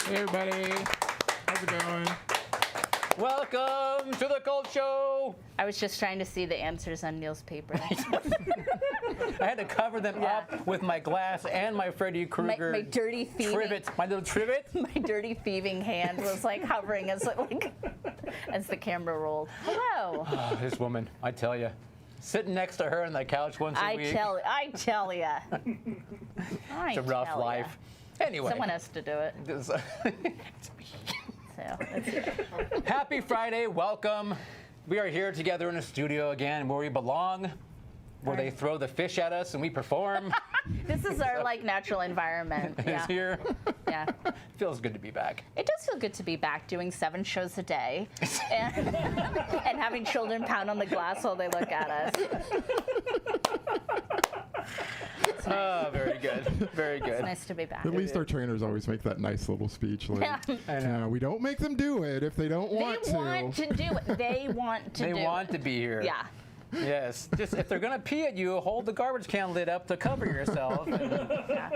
Hey, everybody. How's it going? Welcome to the Cult Show. I was just trying to see the answers on Neil's paper. I had to cover them up with my glass and my Freddy Krueger. My dirty thieving. Trivet. My little trivet. My dirty thieving hand was like hovering as the camera rolled. Hello. Oh, this woman, I tell you, sitting next to her on the couch once a week. I tell ya. It's a rough life. Anyway. Someone has to do it. It's me. So, that's it. Happy Friday. Welcome. We are here together in a studio again where we belong, where they throw the fish at us and we perform. This is our natural environment. Yeah. It's here. Yeah. Feels good to be back. It does feel good to be back doing 7 shows a day and having children pound on the glass while they look at us. Oh, very good. Very good. It's nice to be back. At least our trainers always make that nice little speech. Like, I know. we don't make them do it if they don't want to. They want to do it. They want to do it. They want to be here. Yeah. Yes. Just if they're gonna pee at you, hold the garbage can lid up to cover yourself.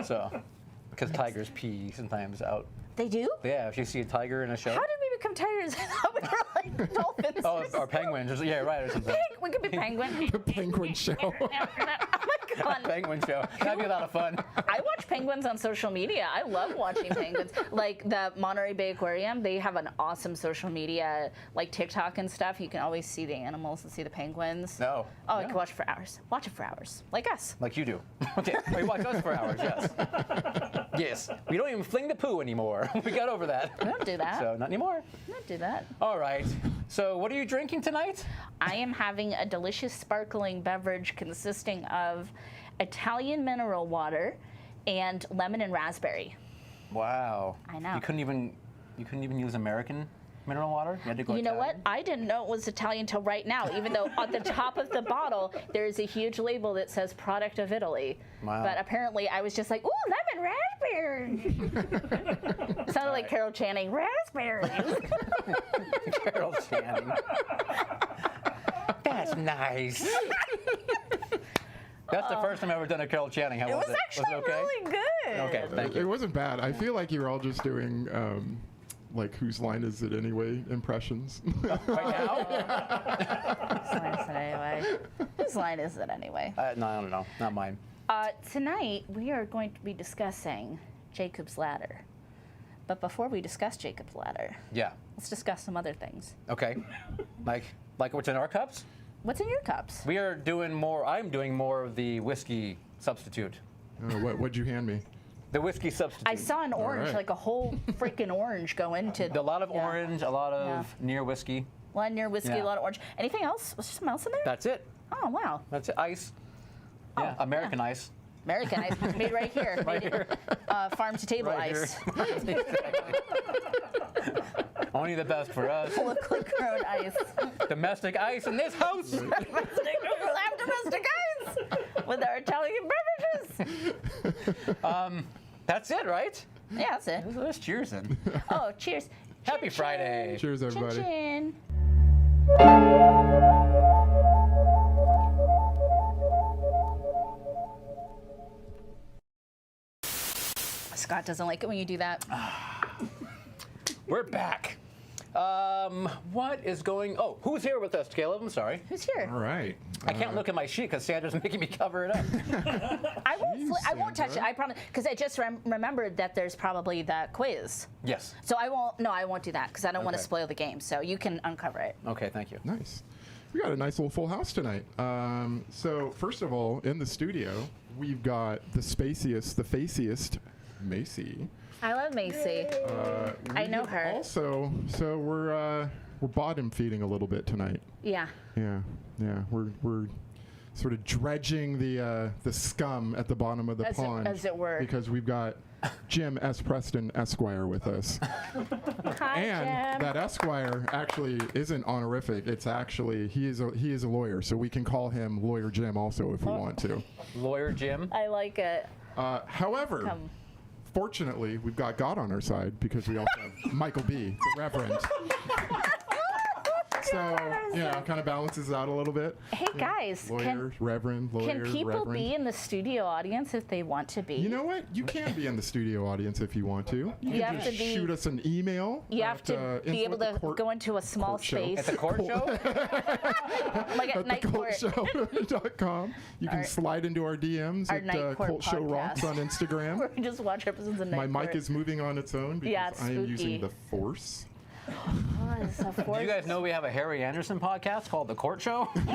So, because tigers pee sometimes out. They do? Yeah. If you see a tiger in a show. How did we become tigers? I thought we were like dolphins. Oh, or penguins. Yeah, right. Or something. We could be penguin. The penguin show. Oh my God. Penguin show. That'd be a lot of fun. I watch penguins on social media. I love watching penguins. Like the Monterey Bay Aquarium, they have an awesome social media, like TikTok and stuff. You can always see the animals and see the penguins. No. Oh, I could watch for hours. Watch it for hours. Like us. Like you do. Okay. You watch us for hours. Yes. Yes. We don't even fling the poo anymore. We got over that. We don't do that. So not anymore. We don't do that. All right. So what are you drinking tonight? I am having a delicious sparkling beverage consisting of Italian mineral water and lemon and raspberry. Wow. I know. You couldn't even use American mineral water? You had to go You know what? Italian? I didn't know it was Italian until right now, even though on the top of the bottle there is a huge label that says product of Italy. Wow. But apparently I was just like, ooh, lemon raspberry. It sounded like Carol Channing, raspberries. Carol Channing. That's nice. That's the first time I've ever done a Carol Channing. How was it? It was actually was it okay? really good. Okay, thank It you. wasn't bad. I feel like you're all just doing like whose line is it anyway impressions. Right now? Whose line is it anyway? Whose line is it anyway? No, I don't know. Not mine. Tonight we are going to be discussing Jacob's Ladder. But before we discuss Jacob's Ladder, Yeah. let's discuss some other things. Okay. Like what's in our cups? What's in your cups? We are doing more. I'm doing more of the whiskey substitute. What'd you hand me? The whiskey substitute. I saw an orange, right. like a whole freaking orange go into A lot of yeah. orange, a lot of near whiskey. A lot near whiskey, Yeah. a lot of orange. Anything else? Was there something else in there? That's it. Oh, wow. That's it. Ice. Yeah, Oh, American ice. American ice, made right here. Right Made here. Farm to table Right ice. here. Only the best for us. Full of click-grown ice. Domestic ice in this house. We'll have domestic ice with our Italian beverages. That's it, right? Yeah, that's it. Let's cheers then. Oh, cheers. Happy Chin, Friday. Cheers, Chin, everybody. chin. Scott doesn't like it when you do that. We're back. What is going? Oh, who's here with us, Caleb? I'm sorry. Who's here? All right. I can't look at my sheet because Sandra's making me cover it up. I won't touch it. Sandra. I promise. Because I just remembered that there's probably the quiz. Yes. So I won't. No, I won't do that because I don't want to Okay. spoil the game. So you can uncover it. Okay, thank you. Nice. We got a nice little full house tonight. So first of all, in the studio, we've got the spaciest, the faciest, Macy. I love Macy. I know her. Also, so we're bottom feeding a little bit tonight. Yeah. Yeah. We're sort of dredging the scum at the bottom of the pond, as it were. because we've got Jim S. Preston Esquire with us. Hi, And Jim. that Esquire actually isn't honorific. It's actually he is a lawyer, so we can call him Lawyer Jim also if we want to. Lawyer Jim. I like it. However, Come. fortunately, we've got God on our side because we also have Michael B., the Reverend. So, kind of balances out a little bit. Hey guys, Lawyer, reverend, lawyer, can people reverend. be in the studio audience if they want to be? You know what? You can be in the studio audience if you want to. You can have just to be- shoot us an email. You have to be able to go into a small court show. space. At the court show? Like at night court. thecourtshow.com. You can slide into our DMs Our at Night Court Colt Show Rocks podcast. on Instagram. Where we just watch episodes of My Night mic Court. is moving on its own because Yeah, it's I am using spooky. the Force. Oh, it's a Do force. you guys know we have a Harry Anderson podcast called The Court Show? We The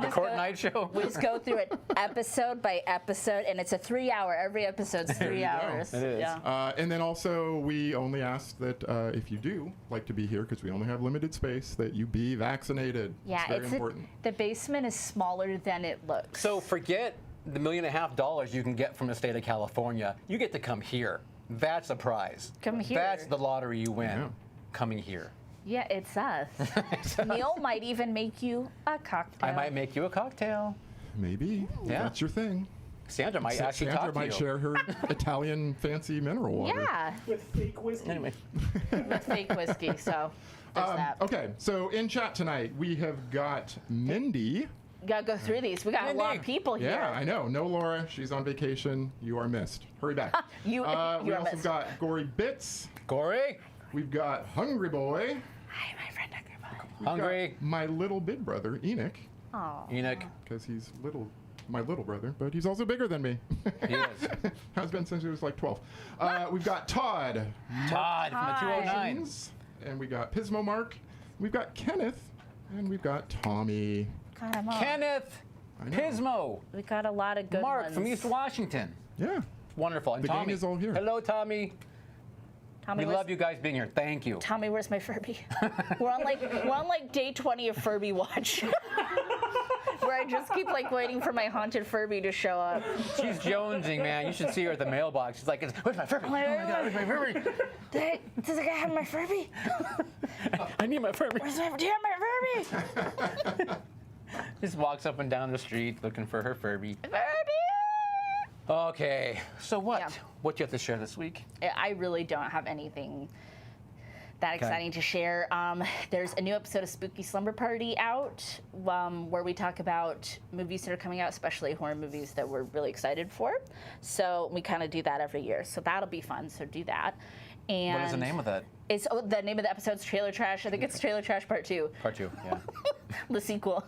just Court go- Night Show? We just go through it episode by episode, and it's a 3-hour. Every episode's 3 you go. hours. It is. Yeah. And then also, we only ask that if you do like to be here, because we only have limited space, that you be vaccinated. Yeah, it's very important. the basement is smaller than it looks. So forget the $1.5 million you can get from the state of California. You get to come here. That's a prize. Come here. That's the lottery you win. Yeah. Coming here. Yeah, it's us. Neil might even make you a cocktail. I might make you a cocktail. Maybe. Yeah. That's your thing. Sandra might actually Sandra talk to might you. share her Italian fancy mineral water. Yeah, With fake whiskey. Anyway, with fake whiskey. So there's that. Okay, so in chat tonight, we have got Mindy. Gotta go through these. We got a lot of Mindy. people here. Yeah, I know. No Laura. She's on vacation. You are missed. Hurry back. You we are also missed. got Gory Bits. Corey, We've got Hungry Boy. Hi, my friend Hungry Boy. We've Hungry. got my little big brother, Enoch, Aw. Enoch. because he's my little brother, but he's also bigger than me. He is. Has been since he was like 12. We've got Todd. Todd from the Hi. 209. Martins, and we got Pismo Mark. We've got Kenneth, and we've got Tommy. God, I'm all- Kenneth, I know. Pismo, We got a lot of good Mark ones. from East Washington. Yeah. Wonderful. And The gang Tommy. is all here. Hello, Tommy. Tommy, We where's- love you guys being here. Thank you. Tommy, where's my Furby? we're on like day 20 of Furby watch. Where I just keep like waiting for my haunted Furby to show up. She's jonesing, man. You should see her at the mailbox. She's like, where's my Furby? Oh my God, where's my Furby? Does the guy have my Furby? I need my Furby. Do you have my Furby? Just walks up and down the street looking for her Furby. Furby! Okay, so what? Yeah. What do you have to share this week? I really don't have anything that exciting to share. There's a new episode of Spooky Slumber Party out where we talk about movies that are coming out, especially horror movies that we're really excited for. So we kind of do that every year. So that'll be fun. So do that. And What is the name of that? The name of the episode's Trailer Trash. I think it's Trailer Trash Part 2. Part 2, yeah. The sequel.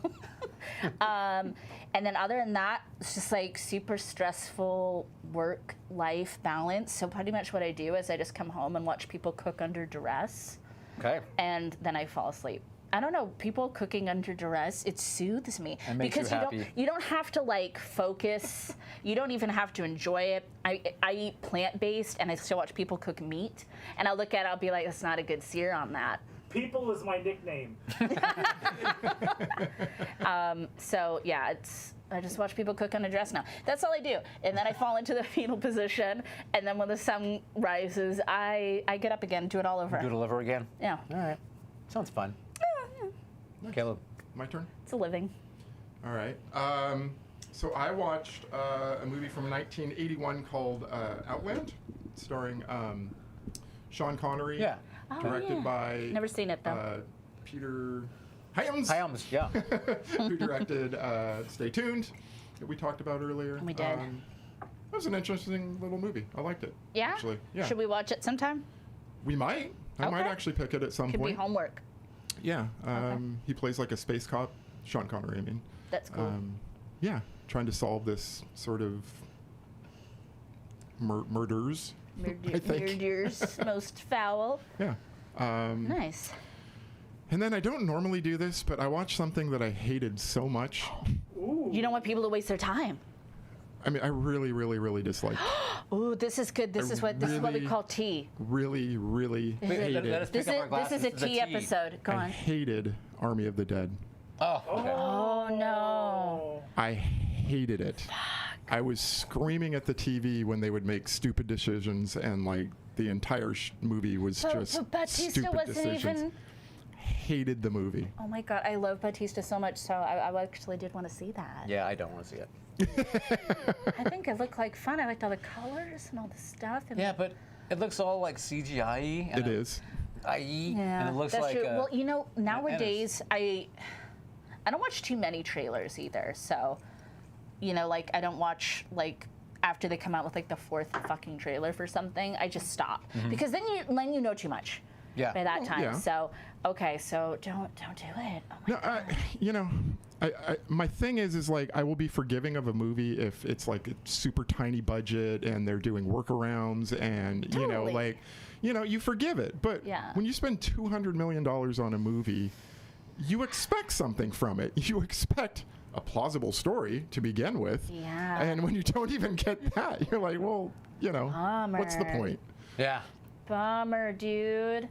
And then other than that, it's just like super stressful work-life balance. So pretty much what I do is I just come home and watch people cook under duress, Okay. and then I fall asleep. I don't know, people cooking under duress, it soothes me. It makes you because happy. you don't have to like focus. You don't even have to enjoy it. I eat plant-based and I still watch people cook meat. And I'll look at it, I'll be like, that's not a good sear on that. People is my nickname. So yeah, I just watch people cook under duress now. That's all I do. And then I fall into the fetal position. And then when the sun rises, I get up again, do it all over. Do it all over again? Yeah, All right. Sounds fun. Caleb. My turn. it's a living. All right. So I watched a movie from 1981 called Outland, starring Sean Connery. Yeah. Oh, Directed yeah. by Never seen it though. Peter Hyams. Hyams, yeah. Who directed Stay Tuned, that we talked about earlier. We did. That was an interesting little movie. I liked it. Yeah? Actually. Yeah. Should we watch it sometime? We might. I might Okay. actually pick it at some Could be point. homework. Yeah. He plays like a space cop. Sean Connery, I mean. That's cool. Yeah. Trying to solve this sort of murders. I think. Murder's most foul. Yeah. Nice. And then I don't normally do this, but I watched something that I hated so much. Ooh. You don't want people to waste their time. I mean, I really, really, really disliked. Ooh, this is good. This is what we really- call tea. Really, really Is it- hated. Let us pick This up our is glasses. a tea episode. Go I on. hated Army of the Dead. Oh, okay. Oh no. I hated it. I was screaming at the TV when they would make stupid decisions, and like the entire movie was just But Batista stupid wasn't decisions. even. Hated the movie. Oh my god, I love Batista so much, so I actually did want to see that. Yeah, I don't want to see it. I think it looked like fun. I liked all the colors and all the stuff. And Yeah, but it looks all like CGI-y. It is. and it looks that's like true. Well, nowadays I don't watch too many trailers either. So, like I don't watch like after they come out with like the 4th fucking trailer for something. I just stop because then you know too much. Yeah. By that time. Yeah. So okay, so don't do it. Oh my No, God. my thing is like I will be forgiving of a movie if it's like a super tiny budget and they're doing workarounds and Totally. you forgive it. But Yeah. when you spend $200 million on a movie, you expect something from it. You expect a plausible story to begin with. Yeah. And when you don't even get that, you're like, well, what's the Bummer. point? Yeah. Bummer, dude.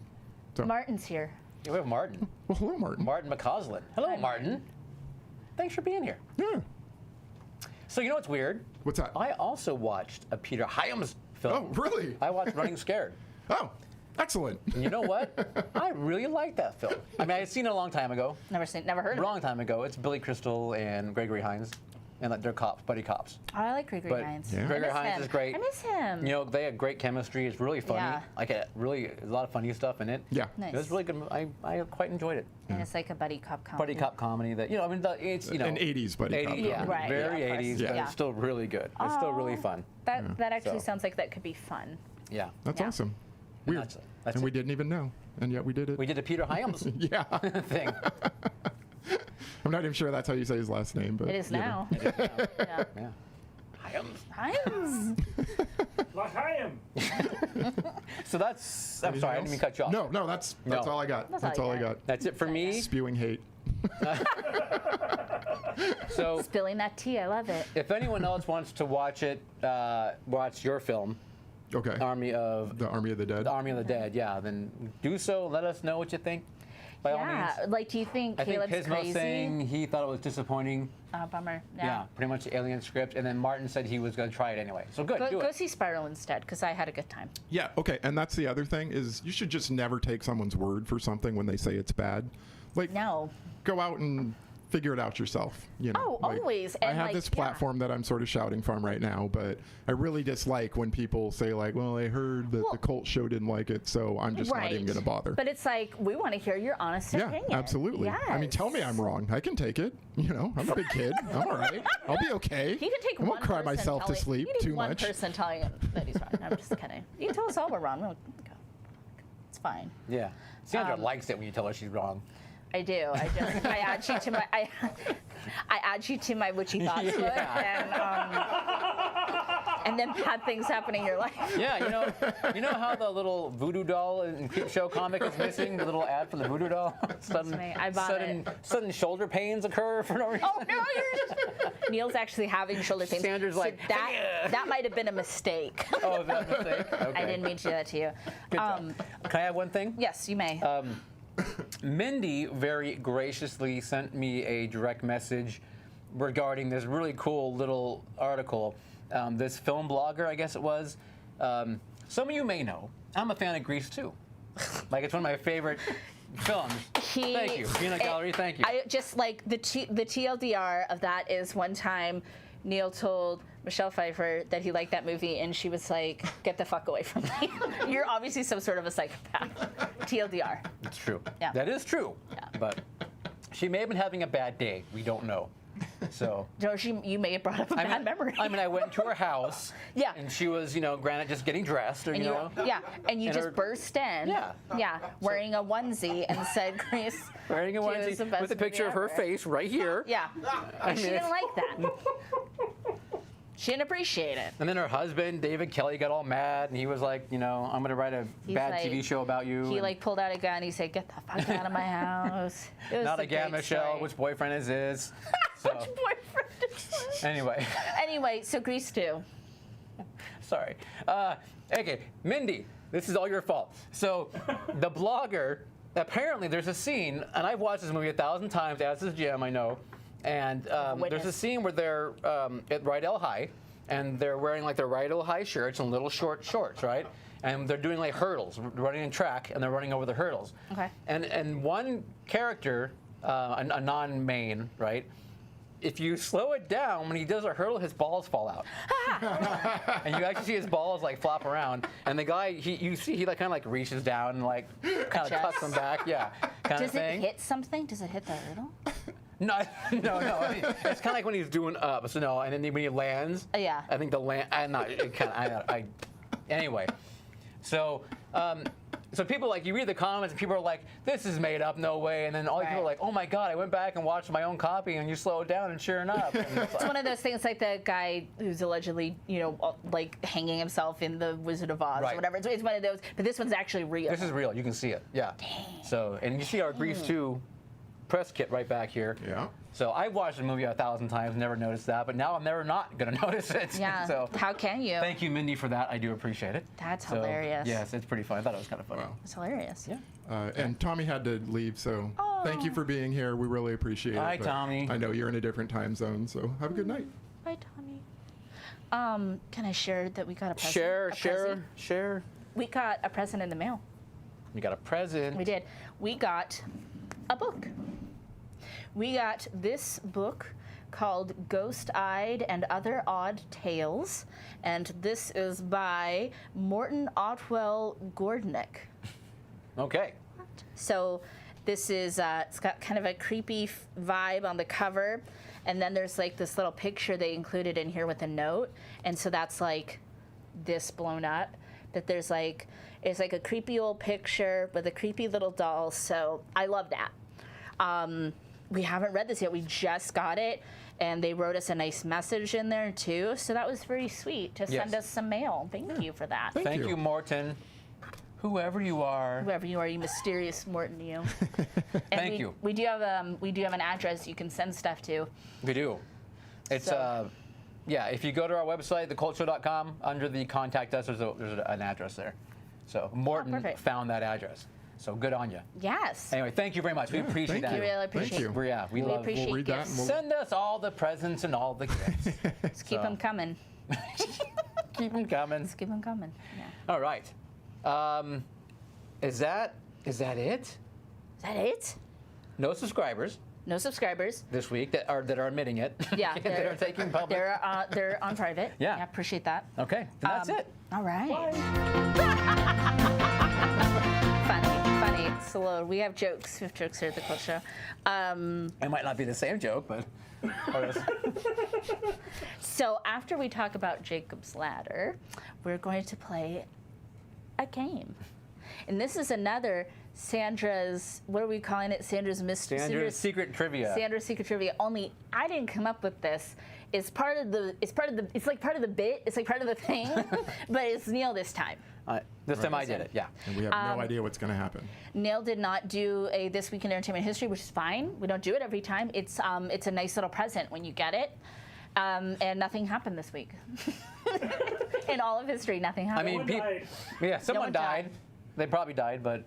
So- Martin's here. Yeah, we have Martin. Well, hello, Martin. Martin McCausland. Hello, Hi, Martin. Thanks for being here. Yeah. So you know what's weird? What's that? I also watched a Peter Hyams film. Oh, really? I watched Running Scared. Oh, excellent. And you know what? I really like that film. I mean, I had seen it a long time ago. Never heard of A it. long time ago. It's Billy Crystal and Gregory Hines. And like they're cops, buddy cops. Oh, I like Gregory But Hines. Yeah. I Gregory miss Hines him. is great. I miss him. They had great chemistry. It's really funny. Yeah. Like a lot of funny stuff in it. Yeah. Nice. It was really good. I quite enjoyed it. And it's like a buddy cop comedy. Buddy cop comedy that it's An 80s buddy cop 80s, comedy. yeah, Right, very yeah, of 80s, course. but Yeah. it's still really good. It's still really Aw. fun. That actually So. sounds like that could be fun. Yeah. That's Yeah. awesome. And Weird. that's and we it. didn't even know, and yet we did it. We did a Peter Hyams Yeah. thing. I'm not even sure that's how you say his last name, but It is you know. now. Yeah. Yeah. Hyams. Hines. Like I am. So that's. I'm Anything sorry, I else? didn't mean to cut you off. No, that's No. all I got. That's That's all all you I got. got. That's it for me. Spewing hate. So Spilling that tea. I love it. if anyone else wants to watch it, watch your film, Okay. Army of The Army of the Dead. the Army of the Dead, yeah, then do so. Let us know what you think. By all Yeah. means. Like, do you think I think Caleb's Pismo crazy? saying he thought it was disappointing. Bummer. Yeah, pretty much the Alien script, and then Martin said he was going to try it anyway. So good, do Go it. see Spiral instead, because I had a good time. Yeah. Okay. And that's the other thing is you should just never take someone's word for something when they say it's bad. Like, No. go out and figure it out yourself. Oh, Like, always. I And, have like, this yeah. platform that I'm sort of shouting from right now, but I really dislike when people say like, "Well, I heard that Well- the cult show didn't like it, so I'm just not even going to bother." But it's like, we want to hear your honest yeah, opinion. absolutely. I mean, tell me I'm wrong. I can take it. I'm a big kid. I'm all right. I'll be okay. You can take I one won't cry person myself to telling- sleep you need too one much. person telling him that he's wrong. I'm just kidding. You can tell us all we're wrong. It's fine. Yeah. Sandra likes it when you tell her she's wrong. I do. I add you to my I add you to my witchy thoughts book, and then bad things happen in your life. Yeah, you know how the little voodoo doll in Creepshow comic is missing? The little ad for the voodoo doll? me. I bought sudden shoulder pains occur for no reason. Oh no! Neil's actually having shoulder pains. Sandra's So like, that might have been a mistake. Oh, is that a mistake? Okay. I didn't mean to do that to you. Good job. Can I add one thing? Yes, you may. Mindy very graciously sent me a direct message regarding this really cool little article. This film blogger, I guess it was. Some of you may know, I'm a fan of Grease too. Like, it's one of my favorite films. Thank you. Peanut Gallery, thank you. I just like the TLDR of that is one time Neil told Michelle Pfeiffer that he liked that movie, and she was like, "Get the fuck away from me. You're obviously some sort of a psychopath." TLDR. It's true. Yeah. That is true. Yeah. But she may have been having a bad day. We don't know. So. George, you may have brought up a bad memory. I mean, I went to her house. Yeah. And she was, granted, just getting dressed, or and you know. and you And just her- burst in. Yeah. Wearing a onesie and said, "Grace." Wearing a She was the onesie best with a picture movie of her ever. face right here. Yeah. I And she mean, didn't like that. She didn't appreciate it. And then her husband, David Kelly, got all mad, and he was like, I'm going to write a He's bad like- TV show about you. He and pulled out a gun. He said, "Get the fuck out of my house." It was not a again, great Michelle, story. which boyfriend is this? So, Which boyfriend is this? anyway, Anyway, so Grease 2. sorry. Okay, Mindy, this is all your fault. So, the blogger, apparently there's a scene, and I've watched this movie 1,000 times, as is Jim, I know, and there's a Witness. scene where they're at Rydell High, and they're wearing like their Rydell High shirts and little short shorts, right? And they're doing like hurdles, running in track, and they're running over the hurdles. Okay. And one character, a non-main, right, if you slow it down, when he does a hurdle, his balls fall out. And you actually see his balls like flop around. And the guy, you see he like kind of like reaches down and like kind of tucks them back. Yeah, kind of Does thing. it hit something? Does it hit the hurdle? No. I mean, it's kind of like when he's doing up. So no, and then when he lands. Yeah. I think the land. I'm not. It kind of. Anyway, so. So people like you read the comments and people are like, "This is made up, no way," and then all the people are like, "Oh my God, I went back and watched my own copy, and you slow it down, and sure enough." And It's one of those things like the guy who's allegedly, like hanging himself in the Wizard of Oz Right. or whatever. It's one of those, but this one's actually real. This is real. You can see it. Yeah. Dang. So, and you see our Grease 2 press kit right back here. Yeah. So I've watched the movie 1,000 times, never noticed that, but now I'm never not going to notice it. Yeah. So How can you? thank you, Mindy, for that. I do appreciate it. That's So, hilarious. Yes, it's pretty fun. I thought it was kind of funny. Wow. It's hilarious. Yeah. And Tommy had to leave, so thank you for being here. We really appreciate it. Bye, but Tommy. I know you're in a different time zone, so have a good night. Bye, Tommy. Can I share that we got a present? Share. We got a present in the mail. We got a present. We did. We got a book. We got this book called Ghost-Eyed and Other Odd Tales, and this is by Morton Otwell Gordnick. Okay. So this is, it's got kind of a creepy vibe on the cover, and then there's like this little picture they included in here with a note, and so that's like this blown up, that there's like, it's like a creepy old picture with a creepy little doll, so I love that. We haven't read this yet, we just got it, and they wrote us a nice message in there too, so that was very sweet to send Yes. us some mail. Thank you for that. Thank Thank you. you, Morton. Whoever you are. Whoever you are, you mysterious Morton, you. And Thank you. We do have an address you can send stuff to. We do. It's So- yeah. If you go to our website, thecultshow.com, under the contact us, there's an address there. So Morton perfect. found that address. So good on you. Yes. Anyway, thank you very much. We Yeah, appreciate thank that. We really Thank appreciate you. it. Yeah, we We love. appreciate We'll read that gifts. and we'll Send us all the presents and all the gifts. Let's keep them coming. Keep them coming. Let's keep them coming. Yeah. All right. Is that it? Is that it? No subscribers No subscribers. this week that are admitting it. Yeah. that are taking public. They're on private. Yeah. I appreciate that. Okay, then that's it. All right. Funny. Slow. We have jokes. We have jokes here at the Quilt Show. It might not be the same joke, but. So after we talk about Jacob's Ladder, we're going to play a game. And this is another Sandra's, what are we calling it? Sandra's Sandra's Secret Trivia. Sandra's Secret Trivia. Only I didn't come up with this. It's like part of the bit. It's like part of the thing, but it's Neil this time. This time I did it, yeah. And we have no idea what's going to happen. Neil did not do a This Week in Entertainment History, which is fine. We don't do it every time. It's a nice little present when you get it. And nothing happened this week. In all of history, nothing happened. I mean, died. someone one died. died. They probably died, but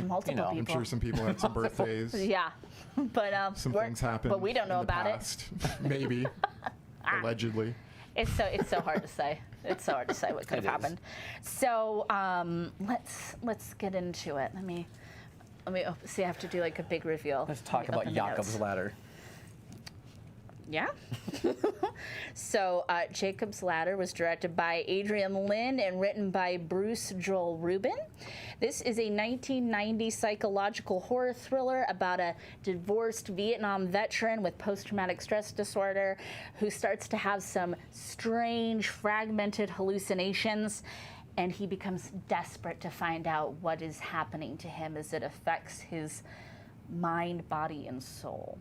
Multiple You know, I'm people. I'm sure some people had some birthdays. Yeah, but Some we're- things happened. But we don't know in the about it. past. Maybe. Allegedly. It's so hard to say. It's so hard to say what could It have is. happened. So let's get into it. Let me see. I have to do like a big reveal. let's talk Let me about open the Jacob's notes. Ladder. Yeah. So Jacob's Ladder was directed by Adrian Lynn and written by Bruce Joel Rubin. This is a 1990 psychological horror thriller about a divorced Vietnam veteran with post-traumatic stress disorder who starts to have some strange, fragmented hallucinations, and he becomes desperate to find out what is happening to him as it affects his mind, body, and soul.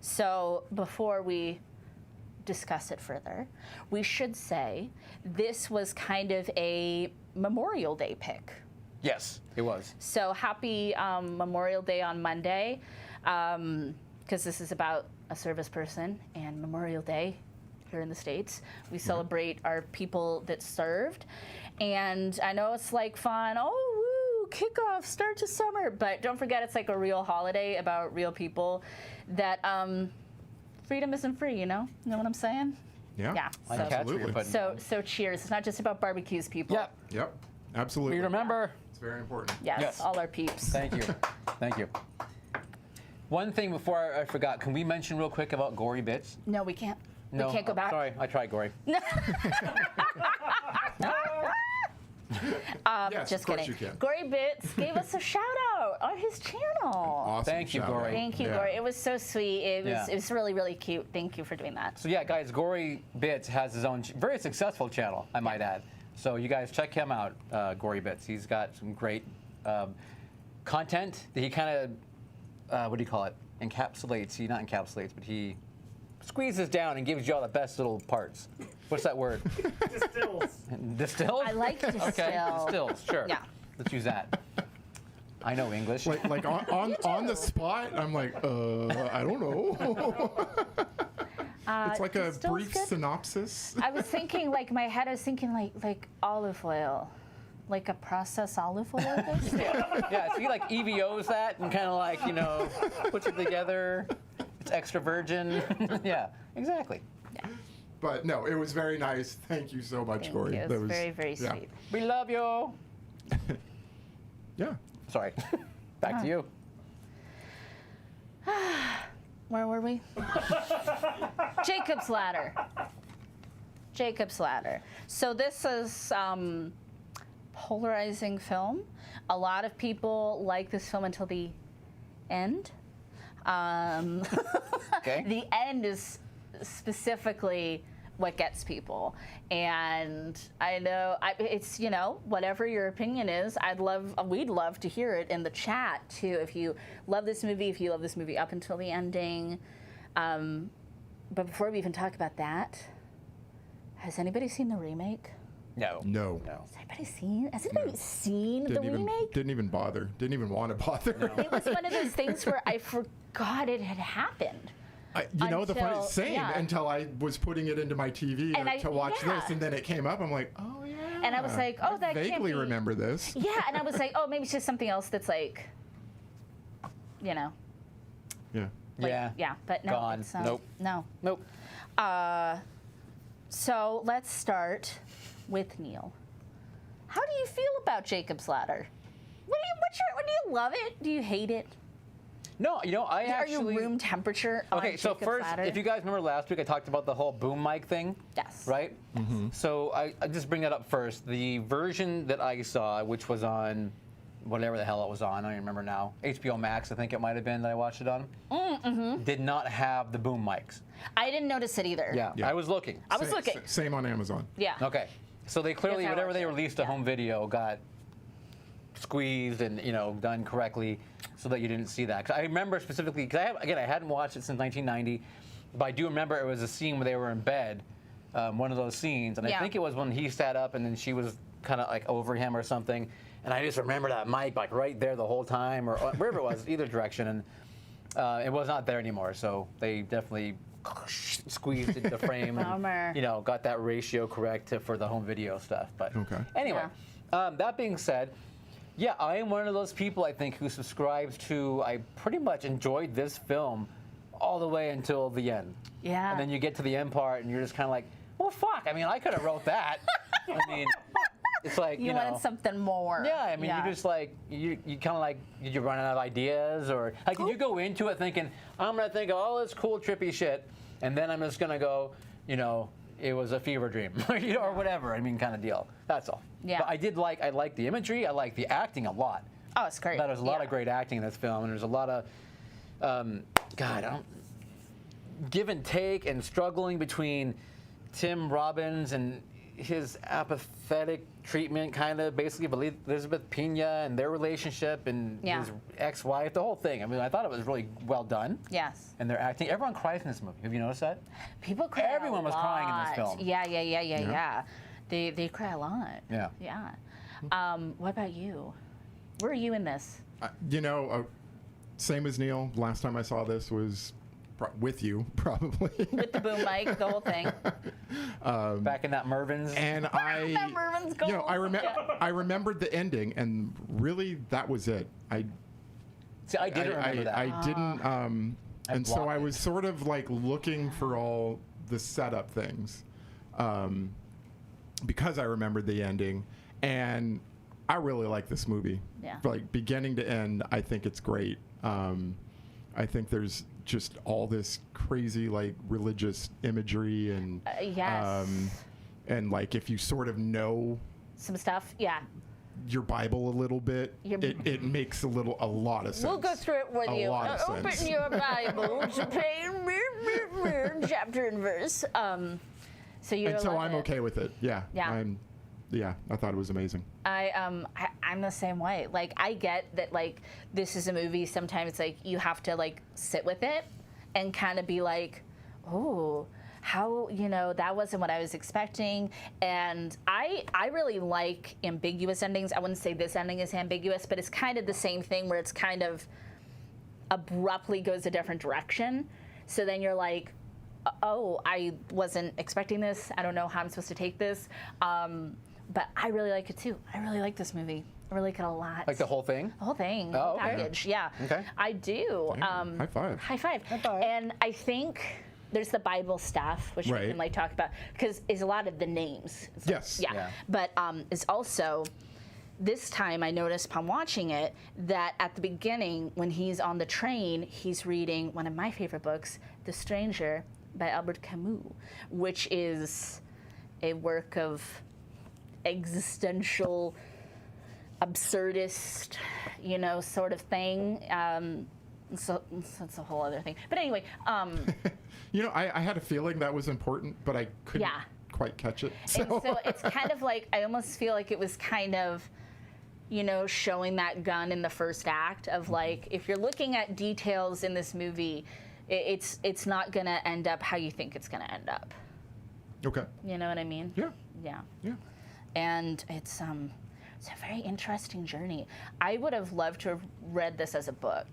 So before we discuss it further, we should say this was kind of a Memorial Day pick. Yes, it was. So happy Memorial Day on Monday, because this is about a service person, and Memorial Day here in the States, we celebrate our people that served. And I know it's like fun, kickoff, start to summer, but don't forget it's like a real holiday about real people that freedom isn't free, you know what I'm saying? Yeah. Yeah. Like cats for your Absolutely. pudding. So cheers. It's not just about barbecues, people. Yep. Yep. Absolutely. We remember. It's very important. Yes, Yes. all our peeps. Thank you. Thank you. One thing before I forgot, can we mention real quick about gory bits? No, we can't. No, We can't go back. Sorry, I tried gory. Yes, Just of course kidding. you can. Gory Bits gave us a shout out on his channel. Awesome. Thank you, shout out. Gory. Thank you, Yeah. Gory. It was so sweet. It was Yeah. it was really, really cute. Thank you for doing that. So yeah, guys, Gory Bits has his own very successful channel, I might add. So you guys check him out, Gory Bits. He's got some great content that he kind of, what do you call it? Encapsulates. He not encapsulates, but he squeezes down and gives you all the best little parts. What's that word? Distills. Distills? I like Okay, distill. distills. Sure. Yeah. Let's use that. I know English. Like on the spot, I'm like, I don't know. It's like a distill's brief good. synopsis. I was thinking, like, my head, I was thinking, like olive oil. Like a processed olive oil. Yeah, so he like EVOs that and kind of like, you know, puts it together. It's extra virgin. Yeah, exactly. But no, it was very nice. Thank you so much, Thank Gory. you. It That was very, very yeah. sweet. We love you. Yeah. Sorry. Back to you. Where were we? Jacob's Ladder. Jacob's Ladder. So this is polarizing film. A lot of people like this film until the end. Okay. The end is specifically what gets people, and I know it's, you know, whatever your opinion is, we'd love to hear it in the chat too. If you love this movie up until the ending. But before we even talk about that, has anybody seen the remake? No. No. Has anybody seen the remake? Didn't even bother. Didn't even want to bother. It was one of those things where I forgot it had happened. You know, the funny Until- same yeah. until I was putting it into my TV And to watch yeah. this, and then it came up. I'm like, oh yeah. And I was like, oh, I that can't vaguely be- remember this. Yeah, and I was like, oh, maybe it's just something else that's like, you know. Yeah. Like, Yeah. Yeah, but no. Gone. It's, Nope. No. Nope. So let's start with Neil. How do you feel about Jacob's Ladder? Do you love it? Do you hate it? No, you know, I Are actually. you room temperature on Okay, so Jacob's first, Ladder? if you guys remember last week, I talked about the whole boom mic thing. Yes. Right? Mm-hmm. So I just bring that up first. The version that I saw, which was on whatever the hell it was on, I don't even remember now. HBO Max, I think it might have been that I watched it on. Mm-hmm. Did not have the boom mics. I didn't notice it either. Yeah, Yeah. I was looking. I was looking. Same on Amazon. Yeah. Okay. So they clearly, Yes, I whatever watched they it. released a Yeah. home video got squeezed and, you know, done correctly so that you didn't see that. 'Cause I remember specifically, because I hadn't watched it since 1990, but I do remember it was a scene where they were in bed, one of those scenes, and I Yeah. think it was when he sat up and then she was kind of like over him or something, and I just remember that mic like right there the whole time, or wherever it was, either direction, and it was not there anymore, so they definitely squeezed into the frame Bummer. and, you know, got that ratio correct for the home video stuff. But Okay. anyway, that being said, yeah, I am one of those people, I think, who subscribes to, I pretty much enjoyed this film all the way until the end. Yeah. And then you get to the end part and you're just kind of like, well, fuck, I mean, I could have wrote that. I mean, it's like, You know. wanted something more. Yeah, I mean, you just like, you kind of like, did you run out of ideas? Or, like, did you go into it thinking, I'm going to think of all this cool, trippy shit, and then I'm just going to go, you know, it was a fever dream, you know, or whatever, I mean, kind of deal. That's all. Yeah. But I like the imagery, I like the acting a lot. Oh, it's great. There's a lot Yeah. of great acting in this film, and there's a lot of, give and take and struggling between Tim Robbins and his apathetic treatment, kind of basically of Elizabeth Pena and their relationship and Yeah. his ex-wife, the whole thing. I mean, I thought it was really well done. Yes. And their acting, everyone cries in this movie. Have you noticed that? People cry Everyone was crying in this film. Yeah. They cry a lot. Yeah. Yeah. What about you? Where are you in this? You know, same as Neil. Last time I saw this was with you, probably. With the boom mic, the whole thing. Back in that Mervin's. And I, That Mervin's you know, gold. Yeah. I remembered the ending, and really that was it. See, I didn't remember that. I didn't, I and so blocked I it. was sort of like looking for all the setup things, because I remembered the ending, and I really like this movie. Yeah. Like beginning to end, I think it's great. I think there's just all this crazy like religious imagery and yes. And like if you sort of know Some stuff, yeah. your Bible a little bit, it makes a lot of sense. We'll go through it with A you. lot of Open sense. your Bible to page, chapter and verse. So you. And so I'm okay with it. Yeah. Yeah. I thought it was amazing. I'm the same way. Like, I get that, like, this is a movie. Sometimes, like, you have to, like, sit with it and kind of be like, oh, how, that wasn't what I was expecting. And I really like ambiguous endings. I wouldn't say this ending is ambiguous, but it's kind of the same thing where it's kind of abruptly goes a different direction. So then you're like, oh, I wasn't expecting this. I don't know how I'm supposed to take this. But I really like it too. I really like this movie. I really like it a lot. Like the whole thing? The whole thing. Oh, the okay. package. Yeah. Okay. I do. High five. High five. High five. And I think there's the Bible stuff, which we Right. can like talk about, because it's a lot of the names. It's like- Yes. yeah. Yeah. But it's also, this time I noticed upon watching it that at the beginning, when he's on the train, he's reading one of my favorite books, The Stranger by Albert Camus, which is a work of absurdist, sort of thing. So that's a whole other thing. But anyway, I had a feeling that was important, but I couldn't Yeah. quite catch it. and so it's kind of like, I almost feel like it was kind of, showing that gun in the first act of like, if you're looking at details in this movie, it's not gonna end up how you think it's gonna end up. Okay. You know what I mean? Yeah. Yeah. Yeah. And it's a very interesting journey. I would have loved to have read this as a book,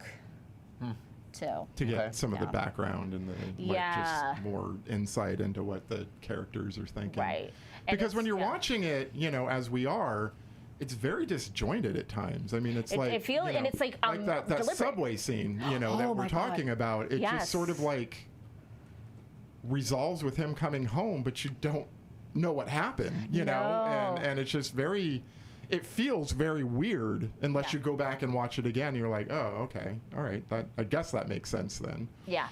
too. To get Okay. some of the Yeah. background and the Yeah. just more insight into what the characters are thinking. Right. And Because when it's- you're yeah. watching it, as we are, it's very disjointed at times. I mean, it's It- like it feel- and it's like, that deliberate. subway scene, that Oh we're my talking God. about. It Yes. just sort of like resolves with him coming home, but you don't know what happened, No. and it's just very. It feels very weird unless Yeah. you go back and watch it again. You're like, oh, okay, all right. I guess that makes sense then. Yeah.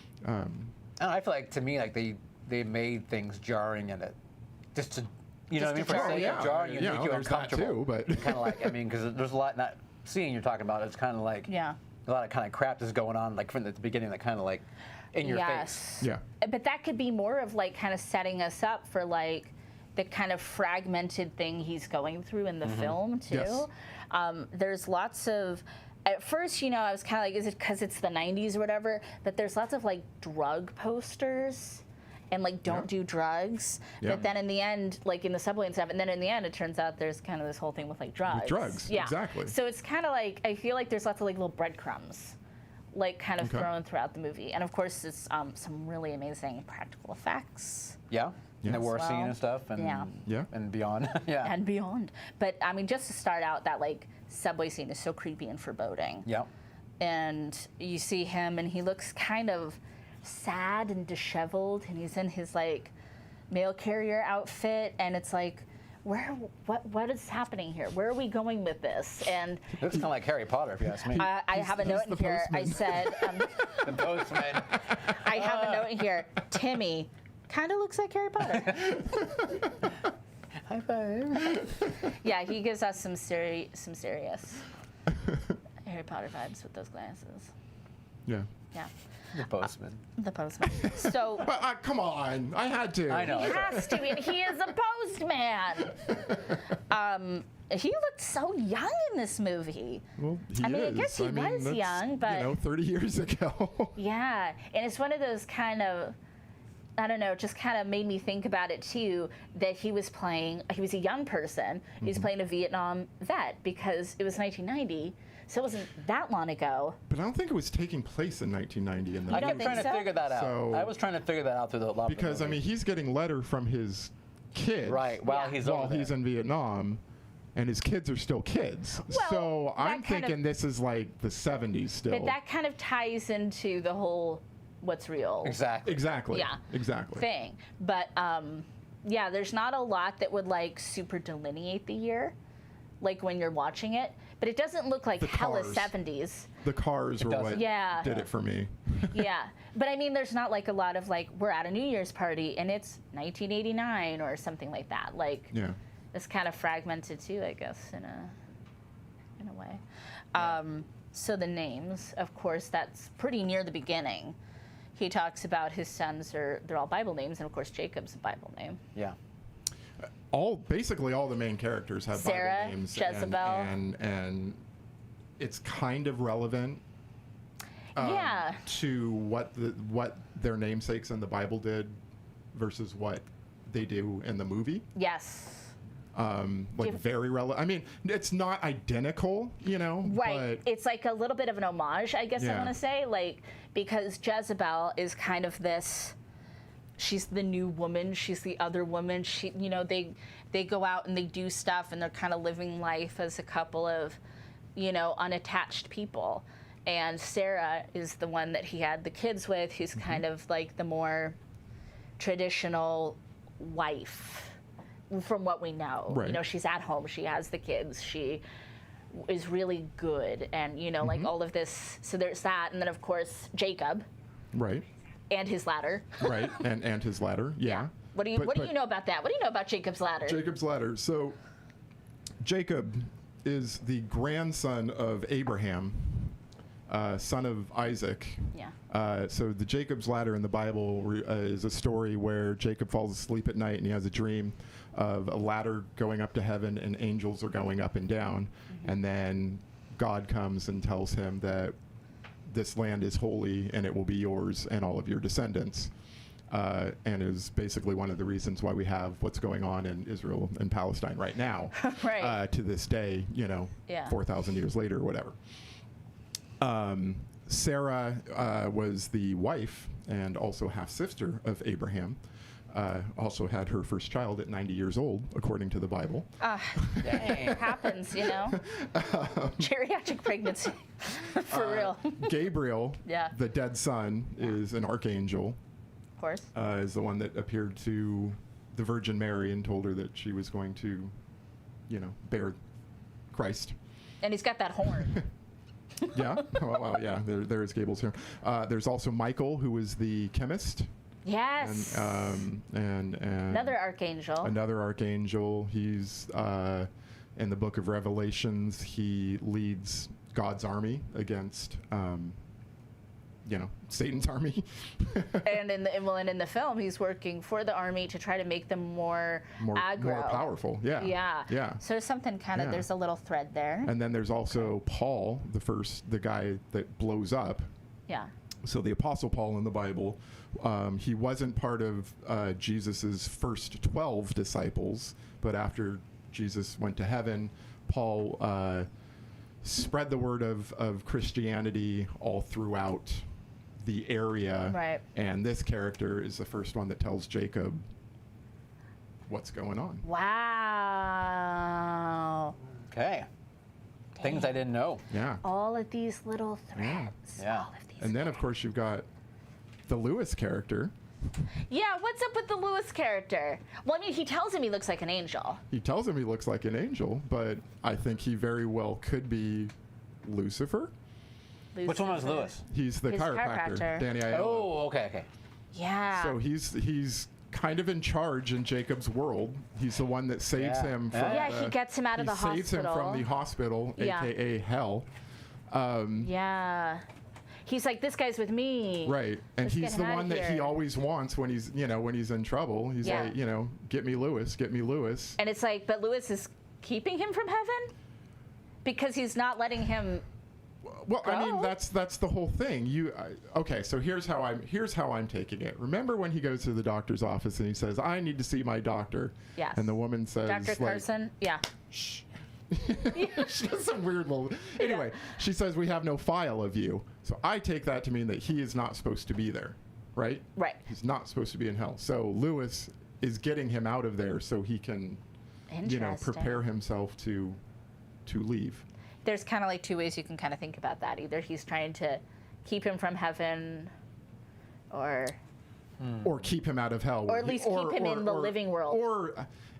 I feel like, to me, like they made things jarring in it, just to, you know what I mean, Just for to the jar sake you. of jarring you, Yeah, make you there's that uncomfortable. too, but- kind of like, I mean, because there's a lot not seeing you're talking about. It's kind of like Yeah. a lot of kind of crap that's going on, like from the beginning, that kind of like in your face. Yeah. But that could be more of like kind of setting us up for like the kind of fragmented thing he's going through in the film too. Yes. There's lots of, at first, I was kind of like, is it because it's the 90s or whatever? But there's lots of like drug posters and like don't do drugs. Yeah. But then in the end, like in the subway and stuff, and then in the end it turns out there's kind of this whole thing with like drugs. drugs, Yeah. exactly. So it's kind of like, I feel like there's lots of like little breadcrumbs like kind of Okay. thrown throughout the movie. And of course it's some really amazing practical effects. Yeah. And the Yes. war Well, scene and stuff, and yeah. and beyond. Yeah. And beyond. But I mean, just to start out, that like subway scene is so creepy and foreboding. Yeah. And you see him, and he looks kind of sad and disheveled, and he's in his like mail carrier outfit, and it's like, what is happening here? Where are we going with this? And Looks kind of like Harry Potter, if you ask me. I have a note in the here. I postman. said, The postman. I have a note in here. Timmy kind of looks like Harry Potter. High five. Yeah, he gives us some serious Harry Potter vibes with those glasses. Yeah. Yeah, The postman. the postman. So But come on, I had to. I know. he has to be. He is a postman. He looked so young in this movie. Well, he I mean, I is. guess he was that's, young, but 30 years ago. yeah, and it's one of those kind of, I don't know, just kind of made me think about it too, that he was a young person, he was playing a Vietnam vet because it was 1990, so it wasn't that long ago. But I don't think it was taking place in 1990 in the I don't kept movie. think trying to so? figure that out. So- I was trying to figure that out through the lot of the Because I movie. mean, he's getting letter from his kids. Right, while Yeah. he's while over he's there. in Vietnam, and his kids are still kids. Well, so that I'm kind of- thinking this is like the 70s still. But that kind of ties into the whole what's real Exactly. Exactly. Yeah. Exactly. thing. But yeah, there's not a lot that would like super delineate the year. like when you're watching it, but it doesn't look like The hella cars. 70s. The cars were doesn't. what Yeah. did it for me. Yeah, but I mean, there's not like a lot of like we're at a New Year's party and it's 1989 or something like that. Like Yeah. it's kind of fragmented too, I guess, in a way. So the names, of course, that's pretty near the beginning. He talks about his sons they're all Bible names, and of course Jacob's a Bible name. Yeah. Basically all the main characters have Sarah, Bible names. Jezebel. And it's kind of relevant. Yeah. To what their namesakes in the Bible did versus what they do in the movie. Yes. Very relevant. I mean, it's not identical, Right. but It's like a little bit of an homage, I guess I Yeah. want to say, like, because Jezebel is kind of this. She's the new woman. She's the other woman. They go out and they do stuff, and they're kind of living life as a couple of, unattached people. And Sarah is the one that he had the kids with, who's kind of like the more traditional wife, from what we know. Right. She's at home. She has the kids. She is really good, and like all of this. So there's that, and then of course Jacob right, and his ladder. right, and his ladder, yeah. What do you know about that? What do you know about Jacob's ladder? Jacob's ladder. So Jacob is the grandson of Abraham, son of Isaac. Yeah. So the Jacob's ladder in the Bible is a story where Jacob falls asleep at night and he has a dream of a ladder going up to heaven and angels are going up and down. And then God comes and tells him that this land is holy and it will be yours and all of your descendants. And is basically one of the reasons why we have what's going on in Israel and Palestine right now. Right. To this day, Yeah. 4,000 years later or whatever. Sarah was the wife and also half-sister of Abraham. Also had her first child at 90 years old, according to the Bible. It happens, Geriatric pregnancy. For real. Gabriel, Yeah. the dead son, is an archangel, Of course. is the one that appeared to the Virgin Mary and told her that she was going to, bear Christ. And he's got that horn. Yeah. Well, yeah. There is Gabriel's here. There's also Michael, who is the chemist. Yes. And Another archangel. Another archangel. He's in the book of Revelations. He leads God's army against, Satan's army. And in the film, he's working for the army to try to make them more aggro. More powerful. Yeah. Yeah. Yeah. So there's something Yeah. there's a little thread there. And then there's also Paul, the guy that blows up. Yeah. So the Apostle Paul in the Bible, he wasn't part of Jesus's first 12 disciples, but after Jesus went to heaven, Paul spread the word of Christianity all throughout the area. Right. And this character is the first one that tells Jacob what's going on. Wow. Okay. Things I didn't know. Yeah. All of these little threads. Yeah. All of these. And then, of course, you've got the Lewis character. Yeah, what's up with the Lewis character? Well, I mean, he tells him he looks like an angel. He tells him he looks like an angel, but I think he very well could be Lucifer. Which one was Lewis? He's the He's the chiropractor. Danny Aiello. Oh, okay. Yeah. So he's kind of in charge in Jacob's world. He's the one that saves Yeah. him from Yeah, he gets him out of the He saves him hospital. from the hospital, Yeah. a.k.a. hell. Yeah. He's like, this guy's with me. Right. And Let's he's get the him outta one that he here. always wants when he's in trouble. He's Yeah. like, get me Lewis. And it's like, but Lewis is keeping him from heaven? Because he's not letting him. Well, I mean, Go. that's the whole thing. Okay, so here's how I'm taking it. Remember when he goes to the doctor's office and he says, "I need to see my doctor." Yes. And the woman says, Dr. like, Carson? Yeah. Shh. She does some weird little. Anyway, she says, "We have no file of you." So I take that to mean that he is not supposed to be there, right? Right. He's not supposed to be in hell. So Lewis is getting him out of there so he can, Interesting. prepare himself to leave. There's kind of like two ways you can kind of think about that. Either he's trying to keep him from heaven, or or keep him out of hell, Or at least keep him in the living world.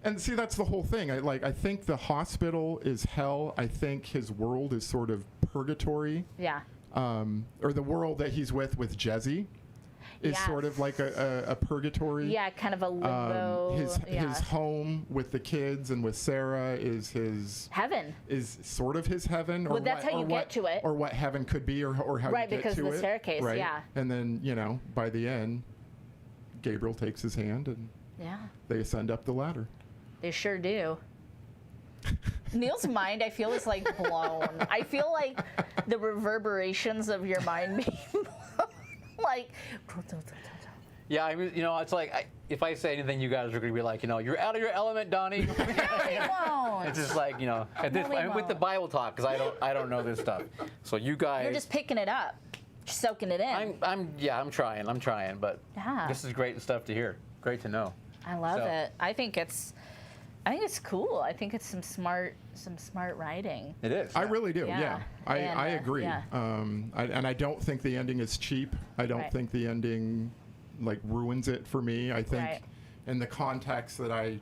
And see, that's the whole thing. I think the hospital is hell. I think his world is sort of purgatory. Yeah. Or the world that he's with Jesse is sort of like a purgatory. Yeah, kind of a limbo. His home with the kids and with Sarah is his heaven. Is sort of his heaven. Well, that's how you get to it. Or what heaven could be, or how you get to it. Right, because of the staircase, right? yeah. And then, by the end, Gabriel takes his hand and they ascend up the ladder. They sure do. Neil's mind, I feel, is like blown. I feel like the reverberations of your mind being blown. Like, Yeah, I mean, it's like if I say anything, you guys are going to be like, you're out of your element, Donnie. no, we won't. It's just like, at this point, with the Bible talk, because I don't know this stuff. So you guys, You're just picking it up, soaking it in. I'm trying, but this is great stuff to hear. Great to know. I love it. I think it's cool. I think it's some smart writing. It is. I really do. Yeah. I And, agree. yeah. And I don't think the ending is cheap. I don't think the ending ruins it for me. I think in the context that I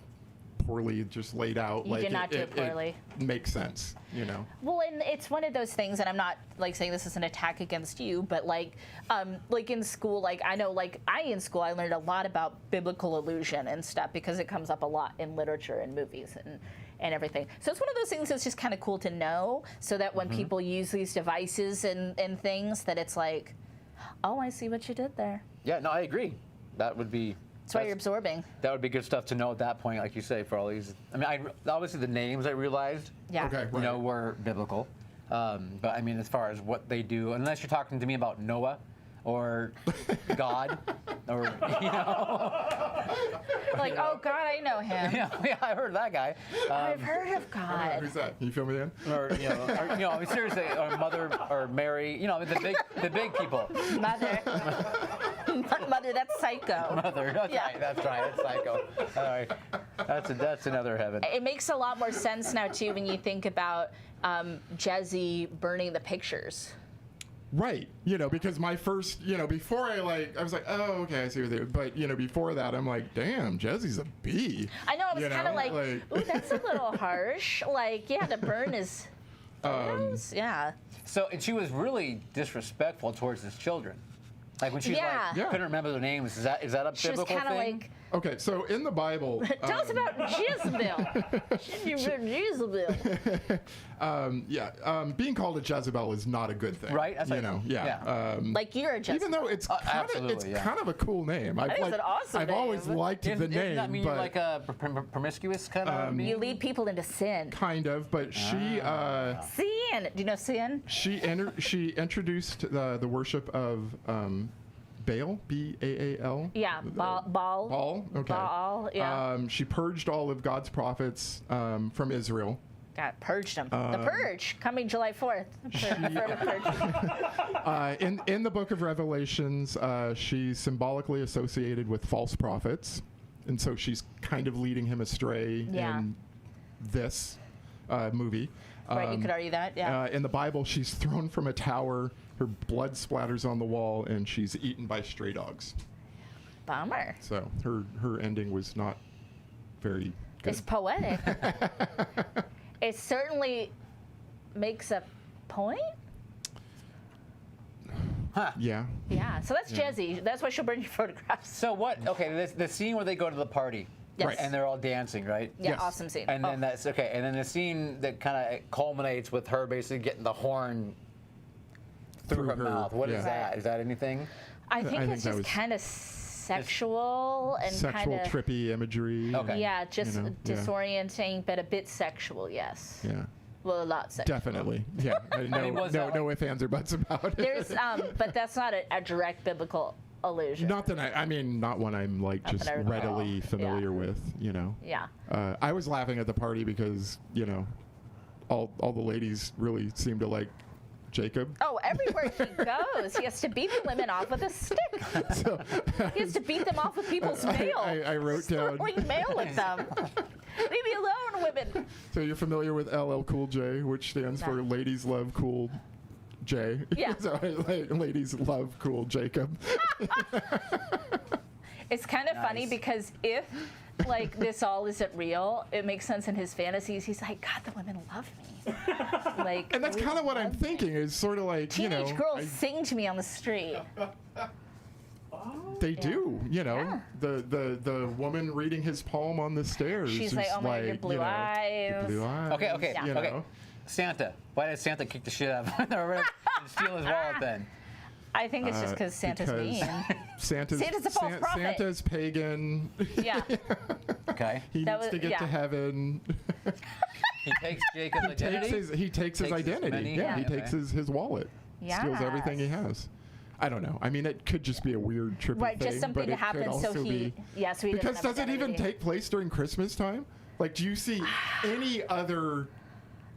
poorly just laid out, You did not do it poorly. It makes sense. Well, and it's one of those things, and I'm not saying this is an attack against you, but in school, I know, in school I learned a lot about biblical illusion and stuff because it comes up a lot in literature and movies and everything. So it's one of those things that's just kind of cool to know, so that when people use these devices and things, that it's like, oh, I see what you did there. Yeah, no, I agree. That would be. That's why you're absorbing. That would be good stuff to know at that point, like you say, for all these. I mean, obviously the names I realized, Okay, right. were biblical. But I mean, as far as what they do, unless you're talking to me about Noah or God, or oh God, I know him. yeah, I heard that guy. I've heard of God. Who's that? Can you fill me in? Or I mean, seriously, or Mother, or Mary, the big people. Mother, that's Psycho. Mother, that's right, that's Psycho. All right, that's another heaven. It makes a lot more sense now too when you think about Jesse burning the pictures. Right, because my first, before I was like, oh, okay, I see what they do. But, before that, I'm like, damn, Jesse's a bee. I know, I was kind of like, ooh, that's a little harsh. To burn his photos. Yeah. So, and she was really disrespectful towards his children. Like when she's couldn't remember their names. Is that a she biblical was thing? Okay, so in the Bible, tell us about Jezebel. Jezebel. Being called a Jezebel is not a good thing, right? That's like you're a Jezebel. Even though it's kind of a cool name. I think it's an awesome I've name. always liked the name. Does that mean but you're like a promiscuous kind of? You lead people into sin. Kind of, but she. Sin. Do you know sin? She introduced the worship of. Baal, B-A-A-L. Yeah, Baal. Baal, okay. Baal, yeah. She purged all of God's prophets from Israel. God, purged them. The Purge, coming July 4th. In the book of Revelations, she's symbolically associated with false prophets. And so she's kind of leading him astray in this movie. Right, you could argue that, yeah. In the Bible, she's thrown from a tower, her blood splatters on the wall, and she's eaten by stray dogs. Bummer. So her ending was not very good. It's poetic. It certainly makes a point. Huh. Yeah. Yeah, so that's Jesse. That's why she'll burn your photographs. So what? Okay, the scene where they go to the party. Yes. Right. And they're all dancing, right? Yeah, Yes. awesome scene. And then that's okay. And then the scene that kind of culminates with her basically getting the horn through her mouth. What is that? Is that anything? I think it's that just was kind of sexual and sexual, kind of trippy imagery. Okay. Yeah, just disorienting. disorienting, but a bit sexual. Yes. Yeah. Well, a lot sexual. Definitely. Yeah. No ifs, ands, or buts about it. There's, but that's not a direct biblical allusion. Not that not one I'm like Not just that I recall. readily familiar with. Yeah. I was laughing at the party because all the ladies really seem to like Jacob. Oh, everywhere he goes, he has to beat the women off with a stick. So, He has to beat them off with people's mail. I wrote down. Throwing mail at them. Leave me alone, women. So you're familiar with LL Cool J, which stands for Ladies Love Cool J. Yeah. So ladies love Cool Jacob. It's kind of funny Nice. because if like this all isn't real, it makes sense in his fantasies. He's like, God, the women love me. Like, And that's we kind of what I'm love me. thinking. Is sort of like, Teenage girls sing to me on the street. they do. Yeah. The woman reading his poem on the stairs. She's like, just oh my God, your blue your eyes. blue eyes. Okay, Yeah. you okay. know. Santa. Why did Santa kick the shit out of him and steal his wallet then? I think it's just because Santa's because mean. Santa's a false prophet. Santa's pagan. Yeah. Okay. He That needs was- to get yeah. to heaven. He takes Jacob's identity. He takes his Takes his identity. money? Yeah, Yeah. he takes Okay. his wallet. Steals everything he has. I don't know. I mean, it could just be a weird trippy Right, thing. just something but to it could happen so also he, be, so he because doesn't have does it even identity. take place during Christmas time? Like, do you see any other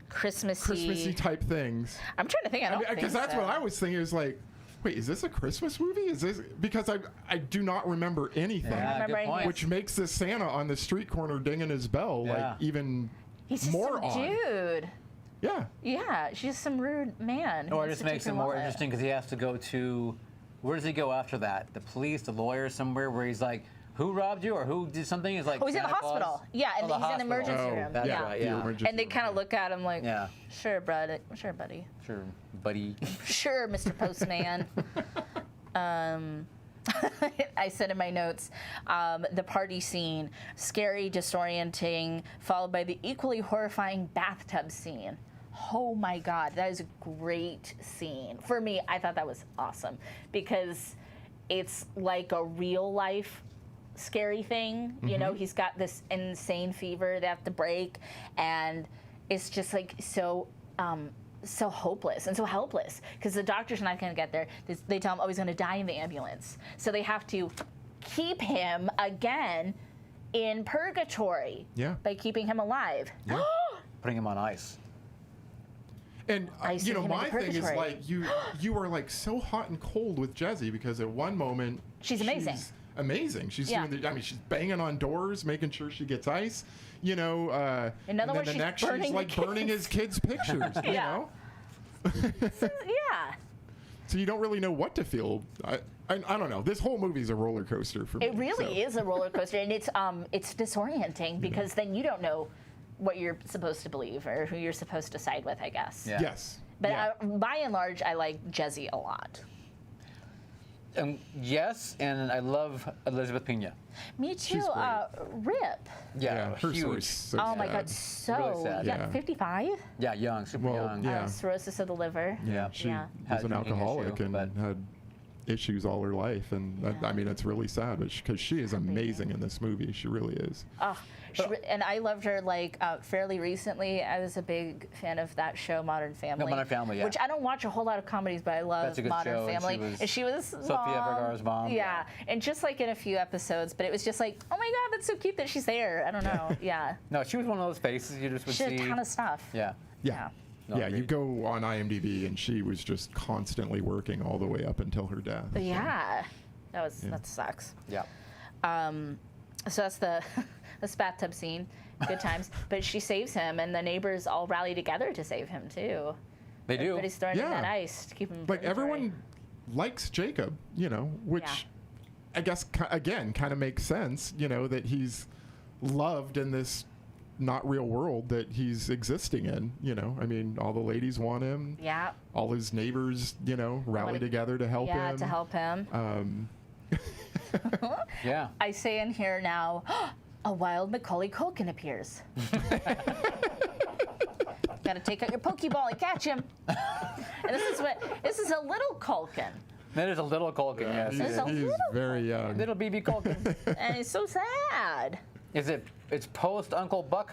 Christmassy type things? I'm trying to think. I don't think Because that's so. what I was thinking. Is like, wait, is this a Christmas movie? Is this because I do not remember anything, Yeah, remember good any- point. which makes this Santa on the street corner dinging his bell Yeah. like even He's just more some odd. dude. Yeah. Yeah, she's some rude man. who Or it wants just to take makes your it more wallet. interesting because he has to go to, where does he go after that? The police, the lawyer, somewhere where he's like, who robbed you or who did something? He's like, Oh, he's in the Santa Claus? hospital. Yeah, and Oh, he's in the hospital. emergency room. That's yeah. right, the yeah. emergency And they room, kind of yeah. look at him like, Yeah. sure, buddy. Sure, buddy. Sure, buddy. Sure, Mr. Postman. I said in my notes, the party scene, scary, disorienting, followed by the equally horrifying bathtub scene. Oh my God, that is a great scene. For me, I thought that was awesome because it's like a real life scary thing. You know, he's got this insane fever they have to break, and it's just like so hopeless and so helpless because the doctor's not going to get there. They tell him, oh, he's going to die in the ambulance. So they have to keep him again in purgatory by keeping him alive. Yeah. Putting him on ice. And I see him in my the thing is purgatory. like you are like so hot and cold with Jessie because at one moment She's amazing. She's Yeah. doing she's banging on doors, making sure she gets ice. You know, In other and words, then she's the next burning she's the like burning kids. his kids' pictures. You Yeah. know, Yeah. so you don't really know what to feel. I don't know. This whole movie is a roller coaster for me. It really is a roller coaster, and it's disorienting because then you don't know what you're supposed to believe or who you're supposed to side with, I guess. Yeah. Yes. But yeah. by and large, I like Jessie a lot. Yes, and I love Elizabeth Pena. Me too. She's great. Rip. Yeah, her huge. story's so Oh my sad. God, so Really sad. yeah, Yeah. 55. Yeah, young, super Well, young. yeah. Cirrhosis of the liver. Yeah. She Yeah. Had was an a drinking alcoholic issue, and but- had issues all her life, and I mean it's really sad, but because she is amazing in this movie, she really is. Oh, and I loved her like fairly recently. I was a big fan of that show, Modern Family. Modern Family, yeah. Which I don't watch a whole lot of comedies, but I love That's a good Modern show, and Family. she was Sophia Vergara's mom. Yeah, and just like in a few episodes, but it was just like, oh my God, that's so cute that she's there. I don't know. Yeah, No, she was one of those faces you just would she see. did a ton of stuff. Yeah. Yeah. No, Yeah, you agreed. go on IMDb and she was just constantly working all the way up until her death. so. Yeah, that sucks. Yeah. So that's the bathtub scene. Good times. But she saves him, and the neighbors all rally together to save him too. They do. Everybody's throwing in Yeah. that ice to keep him. Like purgatory. everyone likes Jacob, you know, which Yeah. I guess again kind of makes sense, you know, that he's loved in this not real world that he's existing in, you know. I mean, all the ladies want him. Yeah. All his neighbors, you know, rally together to help him. Yeah, to help him. Yeah. I say in here now, a wild Macaulay Culkin appears. Got to take out your Pokeball and catch him. And this is a little Culkin, That is a little Culkin, yes. He's, There's a he's little very young. Little BB Culkin. and it's so sad. It's post Uncle Buck?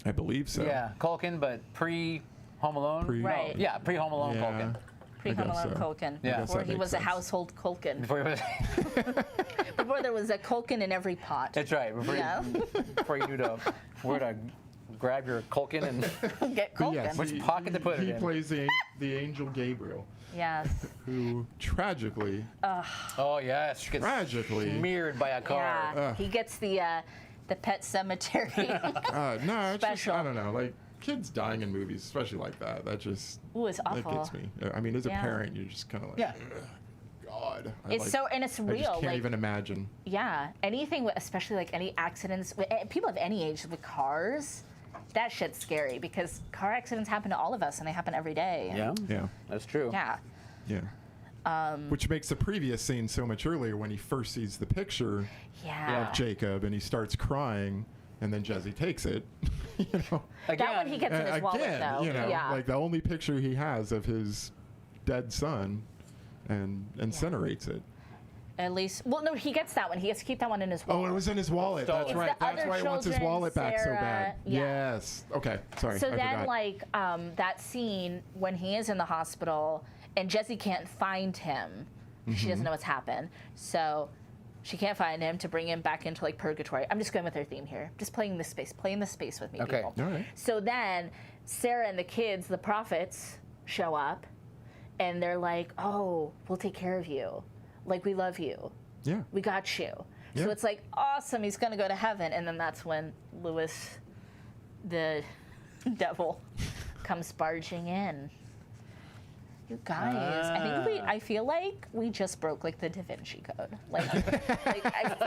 I believe so. Yeah, Culkin, but pre Home Alone. Pre- Right. Yeah, pre Home Alone Yeah. Culkin. Pre-Home guess Alone so. Culkin. Yeah. I guess Before that he makes was a sense. household Culkin. Before he was, Before there was a Culkin in every pot. that's right. Before, Yeah. before you knew where to grab your Culkin and Get But Culkin. yes, Which pocket to put it he in? plays the angel Gabriel, Yes. who tragically, oh yes, gets Tragically. smeared by a car. Yeah. He gets the Pet Cemetery. no, it's just, Special. I don't know, like kids dying in movies, especially like that. That just Ooh, it's that awful. gets me. I mean, as a Yeah. parent, you're just kind of like, Yeah. God. It's and it's real. I just can't like, even imagine. Yeah, anything, especially like any accidents, people of any age with cars, that shit's scary because car accidents happen to all of us and they happen every day. Yeah. Yeah. That's true. Yeah. Yeah. Which makes the previous scene so much earlier when he first sees the picture Yeah. of Jacob and he starts crying, and then Jesse takes it. You know. That one he gets in his wallet, Again, though. you know, Yeah. like the only picture he has of his dead son, and incinerates it. At least, well, no, he gets that one. He has to keep that one in his wallet. Oh, it was in his wallet. Stolen. That's It's right. the That's other why he wants his children, wallet back so Sarah, bad. yeah. Yes. Okay. Sorry. So I then, forgot. like, that scene when he is in the hospital and Jessie can't find him, she Mm-hmm. doesn't know what's happened. So she can't find him to bring him back into, like, purgatory. I'm just going with her theme here. Just playing this space. Playing this space with me, Okay. people. All right. So then Sarah and the kids, the prophets, show up. And they're like, oh, we'll take care of you. Like, we love you. Yeah. We got you. Yeah. So it's like, awesome, he's going to go to heaven. And then that's when Lewis, the devil, comes barging in. You guys, I feel like we just broke like the Da Vinci Code. Like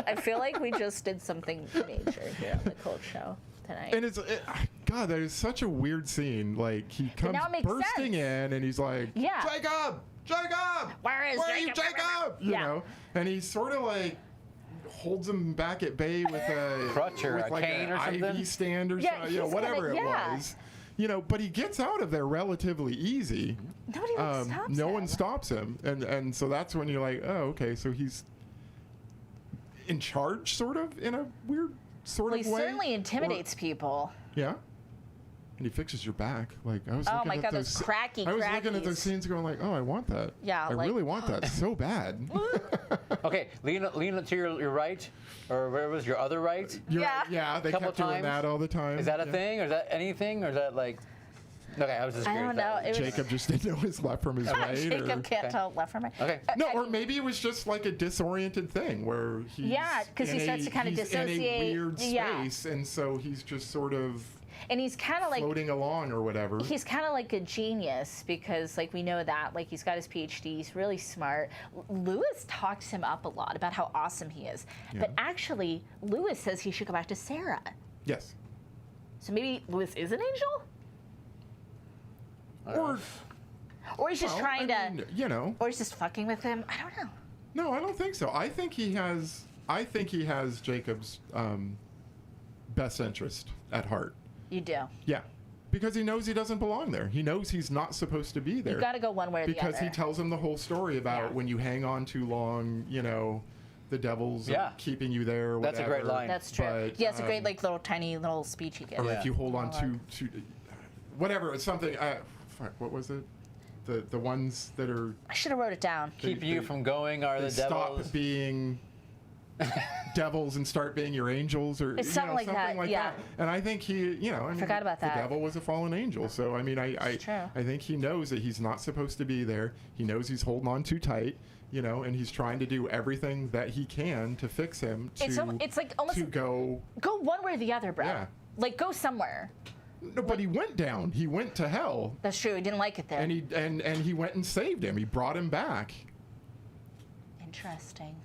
I feel like we just did something major here on the Cold Show tonight. And God, that is such a weird scene. Like he comes now it makes bursting sense. in, and he's like, Yeah. Jacob, Where is are you, Jacob? Jacob? You Yeah. know, and he sort of like holds him back at bay with a Crutch or with a like cane an or something? IV stand or Yeah, something, you know, he's whatever gonna- it yeah. was. You know, but he gets out of there relatively easy. Nobody stops No him. one stops him, and so that's when you're like, oh, okay, so he's in charge, sort of, in a weird sort Well, of he way. certainly intimidates people. Yeah. And he fixes your back. Like I was Oh looking my at God, those those cracky I was looking at crackies. those scenes going like, oh, I want that. Yeah, I like- really want that so bad. Okay, lean to your right, or where was your other right? Yeah. They Couple kept doing times? that all the time. Is that a Yeah. thing, or is that anything, or is that like? Okay, I was just I curious. don't know. It was, Jacob just didn't know his left from his right. Jacob or, can't Okay. tell left from right. Okay. no, I or mean- maybe it was just like a disoriented thing where he's Yeah, 'cause he in starts to kinda he's dissociate. in a weird Yeah. space, and so he's just sort of And he's kind of like floating along or whatever. he's kind of like a genius because like we know that like he's got his PhD, he's really smart. Lewis talks him up a lot about how awesome he is, but Yeah. actually Lewis says he should go back to Sarah. Yes. So maybe Lewis is an angel, Or he's just well, trying I mean, you know. or he's just fucking with him. I don't know. No, I don't think so. I think he has Jacob's best interest at heart. You do. Yeah, because he knows he doesn't belong there. He knows he's not supposed to be there. You got to go one way or the other. because he tells him the whole story about Yeah. when you hang on too long, you know, the devil's Yeah. keeping you there. Or That's a great whatever. line. That's true. But, Yeah, it's a great like little tiny little speech he gives. Or Yeah. if you hold on Monologue. to whatever, it's something. Fuck, what was it? The ones that are I should have wrote it down. Keep you from going are they the stop devils. being devils and start being your angels, or It's something like that, yeah. And I think he, you know, I mean, forgot about that. The devil was a fallen angel, so I mean, I true. think he knows that he's not supposed to be there. He knows he's holding on too tight, you know, and he's trying to do everything that he can to fix him. It's like almost to go. go one way or the other, bro. Yeah. Like go somewhere. No, but he went down. He went to hell, That's true. He didn't like it there. and he went and saved him. He brought him back. Interesting.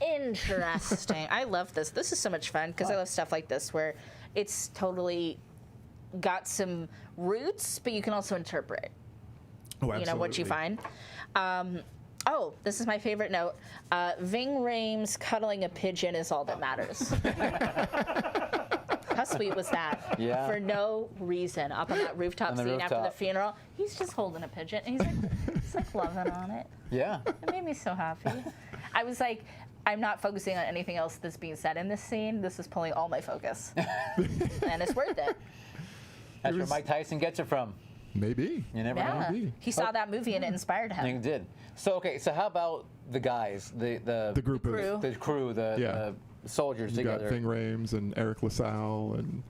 Interesting. I love this. This is so much fun because I love stuff like this where it's totally got some roots, but you can also interpret, Oh, you know, what you absolutely. find. Oh, this is my favorite note. Ving Rhames cuddling a pigeon is all that matters. How sweet was that? Yeah. For no reason, up on that rooftop On the scene after the rooftop. funeral, he's just holding a pigeon and he's like loving on it. Yeah. It made me so happy. I was like, I'm not focusing on anything else that's being said in this scene. This is pulling all my focus. And it's worth it. That's where Mike Tyson gets it from. Maybe. You never Yeah. know. Maybe. He saw that movie and it inspired I think him. it did. So okay, so how about the guys, the The crew. of the crew, the Yeah. soldiers you got together? Ving Rhames and Eric LaSalle and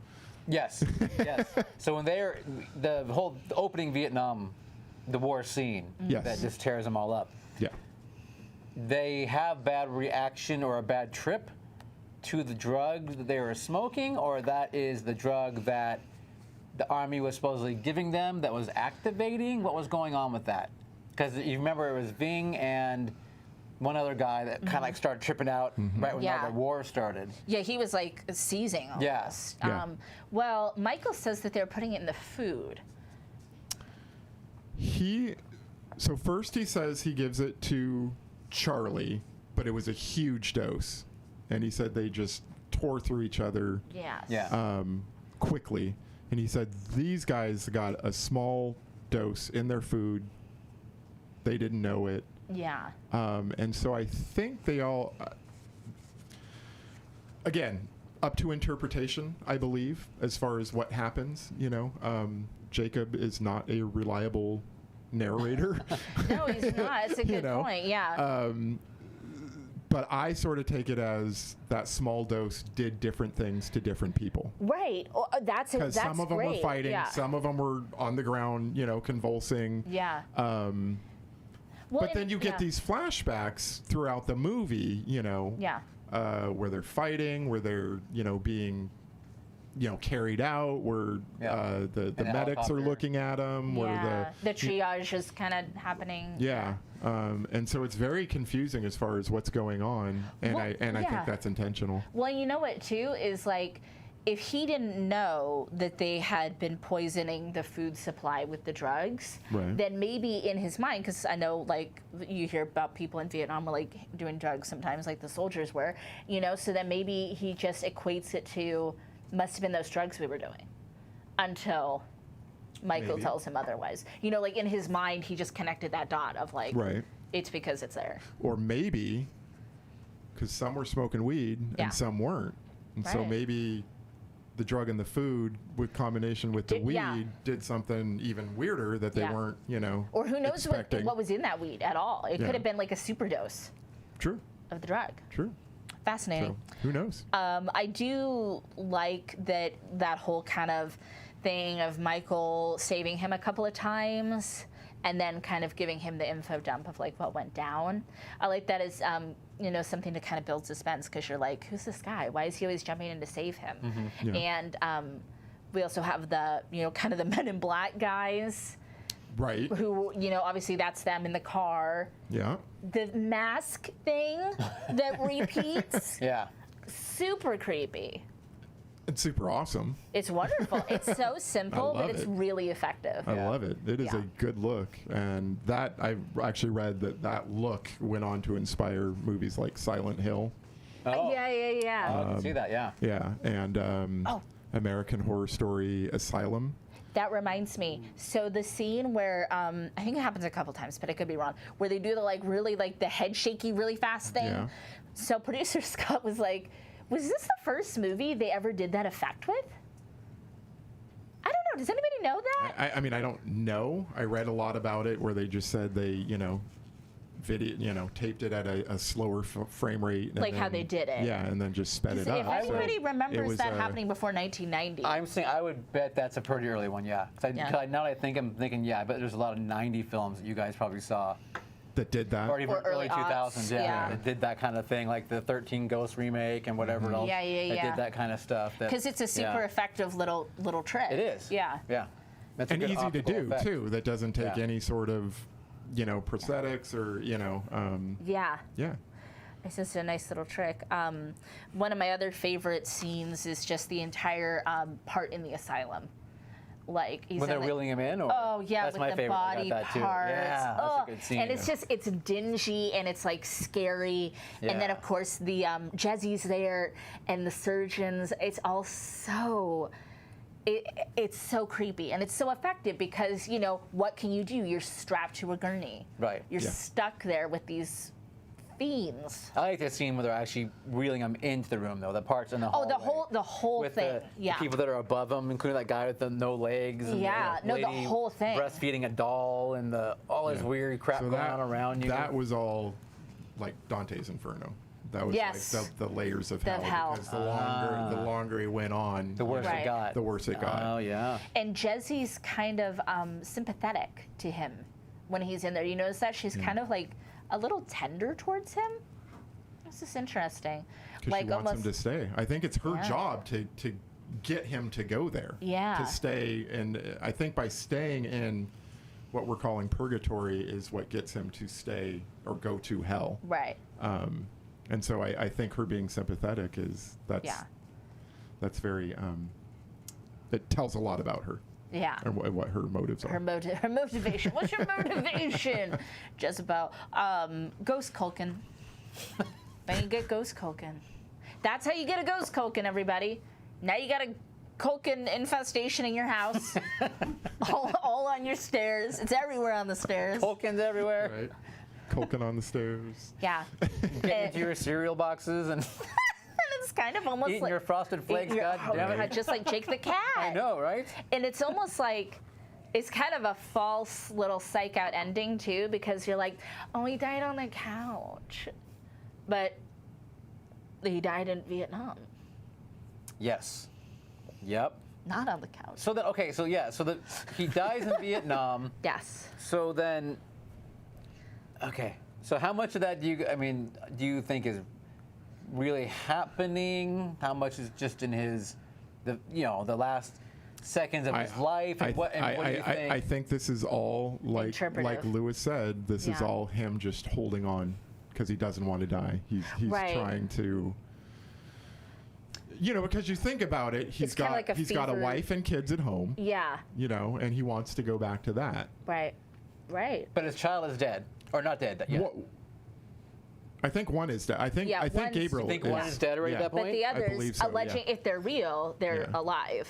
Yes, yes. So when they're the opening Vietnam, the war scene Yes. that just tears them all up, yeah. they have bad reaction or a bad trip to the drug that they were smoking, or that is the drug that the army was supposedly giving them that was activating. What was going on with that? Because you remember it was Ving and one other guy that kind of like started tripping out right when all the war started. Yeah, he was like seizing almost. Yeah. Well, Michael says that they're putting it in the food. So first he says he gives it to Charlie, but it was a huge dose. And he said they just tore through each other quickly. And he said these guys got a small dose in their food. They didn't know it. Yeah. And so I think they all, again, up to interpretation, I believe, as far as what happens. Jacob is not a reliable narrator. No, he's not. It's a good point. Yeah. But I sort of take it as that small dose did different things to different people. Right. That's Because some of them were fighting, yeah. some of them were on the ground, convulsing. Yeah. But then you get these flashbacks throughout the movie, where they're fighting, where they're, being, carried out, where the medics are looking at them, where the triage is kind of happening. Yeah. And so it's very confusing as far as what's going on, and I think that's intentional. Well, you know what too is like, if he didn't know that they had been poisoning the food supply with the drugs, then maybe in his mind, because I know like you hear about people in Vietnam were like doing drugs sometimes, like the soldiers were, so then maybe he just equates it to must have been those drugs we were doing, until Michael tells him otherwise. Like in his mind, he just connected that dot of like, it's because it's there. Or maybe because some were smoking weed and some weren't, and so maybe the drug and the food, with combination with the weed, did something even weirder that they weren't, or who knows expecting. what was in that weed at all. It could have been like a super dose. True. Of the drug. True. Fascinating. So, who knows? I do like that whole kind of thing of Michael saving him a couple of times and then kind of giving him the info dump of like what went down. I like that as something to kind of build suspense, because you're like, who's this guy? Why is he always jumping in to save him? And we also have the kind of the Men in Black guys. Right. Who, obviously that's them in the car. Yeah. The mask thing that repeats. Super creepy. It's super awesome. It's wonderful. It's so simple, but it's really effective. I love it. It is a good look. And that, I've actually read that look went on to inspire movies like Silent Hill. Oh. Yeah. I can see that, yeah. Yeah. And American Horror Story Asylum. That reminds me. So the scene where, I think it happens a couple times, but I could be wrong, where they do the like really like the head shaky really fast thing. Yeah. So producer Scott was like, was this the first movie they ever did that effect with? I don't know. Does anybody know that? I mean, I don't know. I read a lot about it where they just said they, video, taped it at a slower frame rate. And like how they did it. Yeah, and then just sped it up. If anybody remembers that happening before 1990. I'm saying I would bet that's a pretty early one, yeah. Cause now that I think, I'm thinking, I bet there's a lot of 90 films that you guys probably saw. That did that? Or even early 2000s, yeah. That did that kind of thing, like the 13 Ghosts remake and whatever else. Yeah. That did that kind of stuff. Because it's a super effective little trick. It is. Yeah. That's and easy to do, effect. too. That doesn't take any sort of, prosthetics or, Yeah. Yeah. It's just a nice little trick. One of my other favorite scenes is just the entire part in the asylum. Like he's when they're wheeling him in, or that's with my the favorite. body I got that too. parts. Yeah, that's a good scene. And it's just it's dingy and it's like scary. And then of course the Jezzy's there and the surgeons. It's all so. It's so creepy and it's so effective because what can you do? You're strapped to a gurney. Right. You're stuck there with these fiends. I like the scene where they're actually wheeling them into the room, though. The parts in the hallway. The whole with thing. The people that are above them, including that guy with the no legs. And the whole thing. Breastfeeding a doll and all this weird crap going on around you. That was all like Dante's Inferno. That was like the layers of hell. Because the longer he went on, the worse it got. The worse it got. Oh yeah. And Jezzy's kind of sympathetic to him when he's in there. You notice that she's kind of like a little tender towards him. This is interesting. Because she wants him to stay. I think it's her job to get him to go there. Yeah. To stay, and I think by staying in what we're calling purgatory is what gets him to stay or go to hell. Right. And so I think her being sympathetic that's very it tells a lot about her. Yeah. And what her motives are. Her motivation. What's your motivation? Jezebel. Ghost Culkin. Then you get Ghost Culkin. That's how you get a Ghost Culkin, everybody. Now you got a Culkin infestation in your house. all on your stairs. It's everywhere on the stairs. Culkin's everywhere. Right. Culkin on the stairs. Yeah. Get into your cereal boxes and It's kind of almost eating like your Frosted Flakes. God damn it. just like Jake the cat. I know, right? And it's almost like it's kind of a false little psych out ending too, because you're like, oh, he died on the couch, but he died in Vietnam, Yes. Yep. not on the couch. So that he dies in Vietnam. Yes. So then, okay. So how much of that do you think is really happening? How much is just in the last seconds of his life? And what do you think? I think this is all like Interpretive. Lewis said. This is Yeah. all him just holding on because he doesn't want to die. He's Right. trying to. Because you think about it, he's kinda got like a he's got a fever. wife and kids at home. Yeah. And he wants to go back to that. Right. Right. But his child is dead, or not dead yet. I think one is dead. I think one's- Gabriel. You think one is dead already at that But point? the I others, believe so, alleging yeah. if they're real, they're Yeah. alive.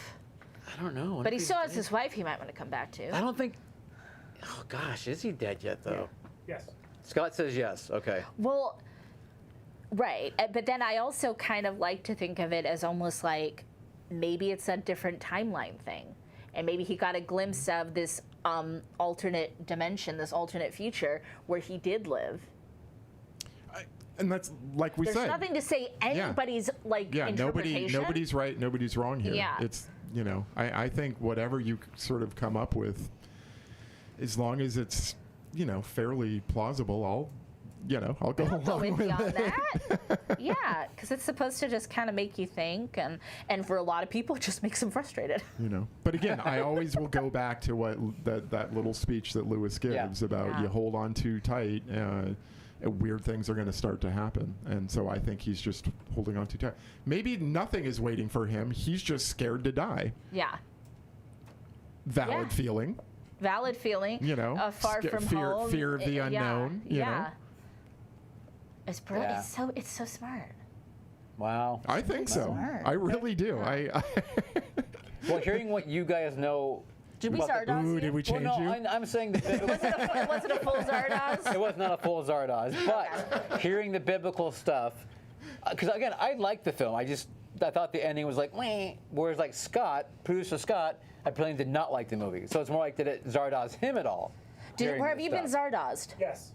I don't know. But he still has his wife. He might want to come back to. I don't think. Oh gosh, is he dead yet though? Yes. Scott says yes. Okay. Well, right. But then I also kind of like to think of it as almost like maybe it's a different timeline thing. And maybe he got a glimpse of this alternate dimension, this alternate future where he did live. And that's like we There's said. nothing to say anybody's interpretation. nobody's right, nobody's wrong here. Yeah. It's I think whatever you sort of come up with, as long as it's fairly plausible, I'll go I'll go along with with you on it. that. Yeah, because it's supposed to just kind of make you think, and for a lot of people, it just makes them frustrated. But again, I always will go back to what that little speech that Lewis gives about Yeah. you hold on too tight. Weird things are going to start to happen, and so I think he's just holding on too tight. Maybe nothing is waiting for him. He's just scared to die. Yeah. Valid feeling. Valid feeling. Far from home. Fear of the unknown. Yeah. It's brilliant. Yeah. It's so smart. Wow. I think so. Smart. I really do. Yeah. Well, hearing what you guys know. Did we about the- Zardoz Ooh, you? did we Well, change no, you? I'm saying the Was it a full Zardoz? It was not a full Zardoz, but hearing the biblical stuff, because again, I liked the film. I thought the ending was like, meh, whereas like producer Scott, apparently did not like the movie. So it's more like, did it Zardoz him at all? Where have you been Zardozed? Yes.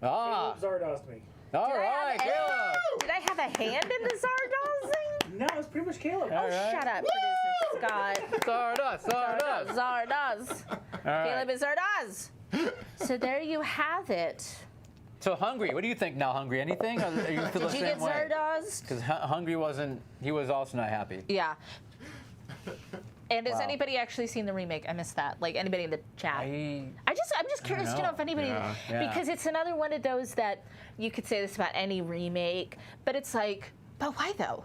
Ah, Caleb Zardosed me. all right, Caleb. Did I have a hand in the Zardozing? No, it's pretty much Caleb. All Oh, right. shut up, producer Scott. Zardoz. Zardoz. right. Caleb is Zardoz. So there you have it. So Hungry, what do you think now, Hungry? Anything? Or are you feel the Did you same get way? Zardozed? Because Hungry he was also not happy. Yeah. And has Wow. anybody actually seen the remake? I missed that. Like anybody in the chat? I'm just curious to know if anybody, Yeah. because it's another one of those that you could say this about any remake, but it's like, but why though?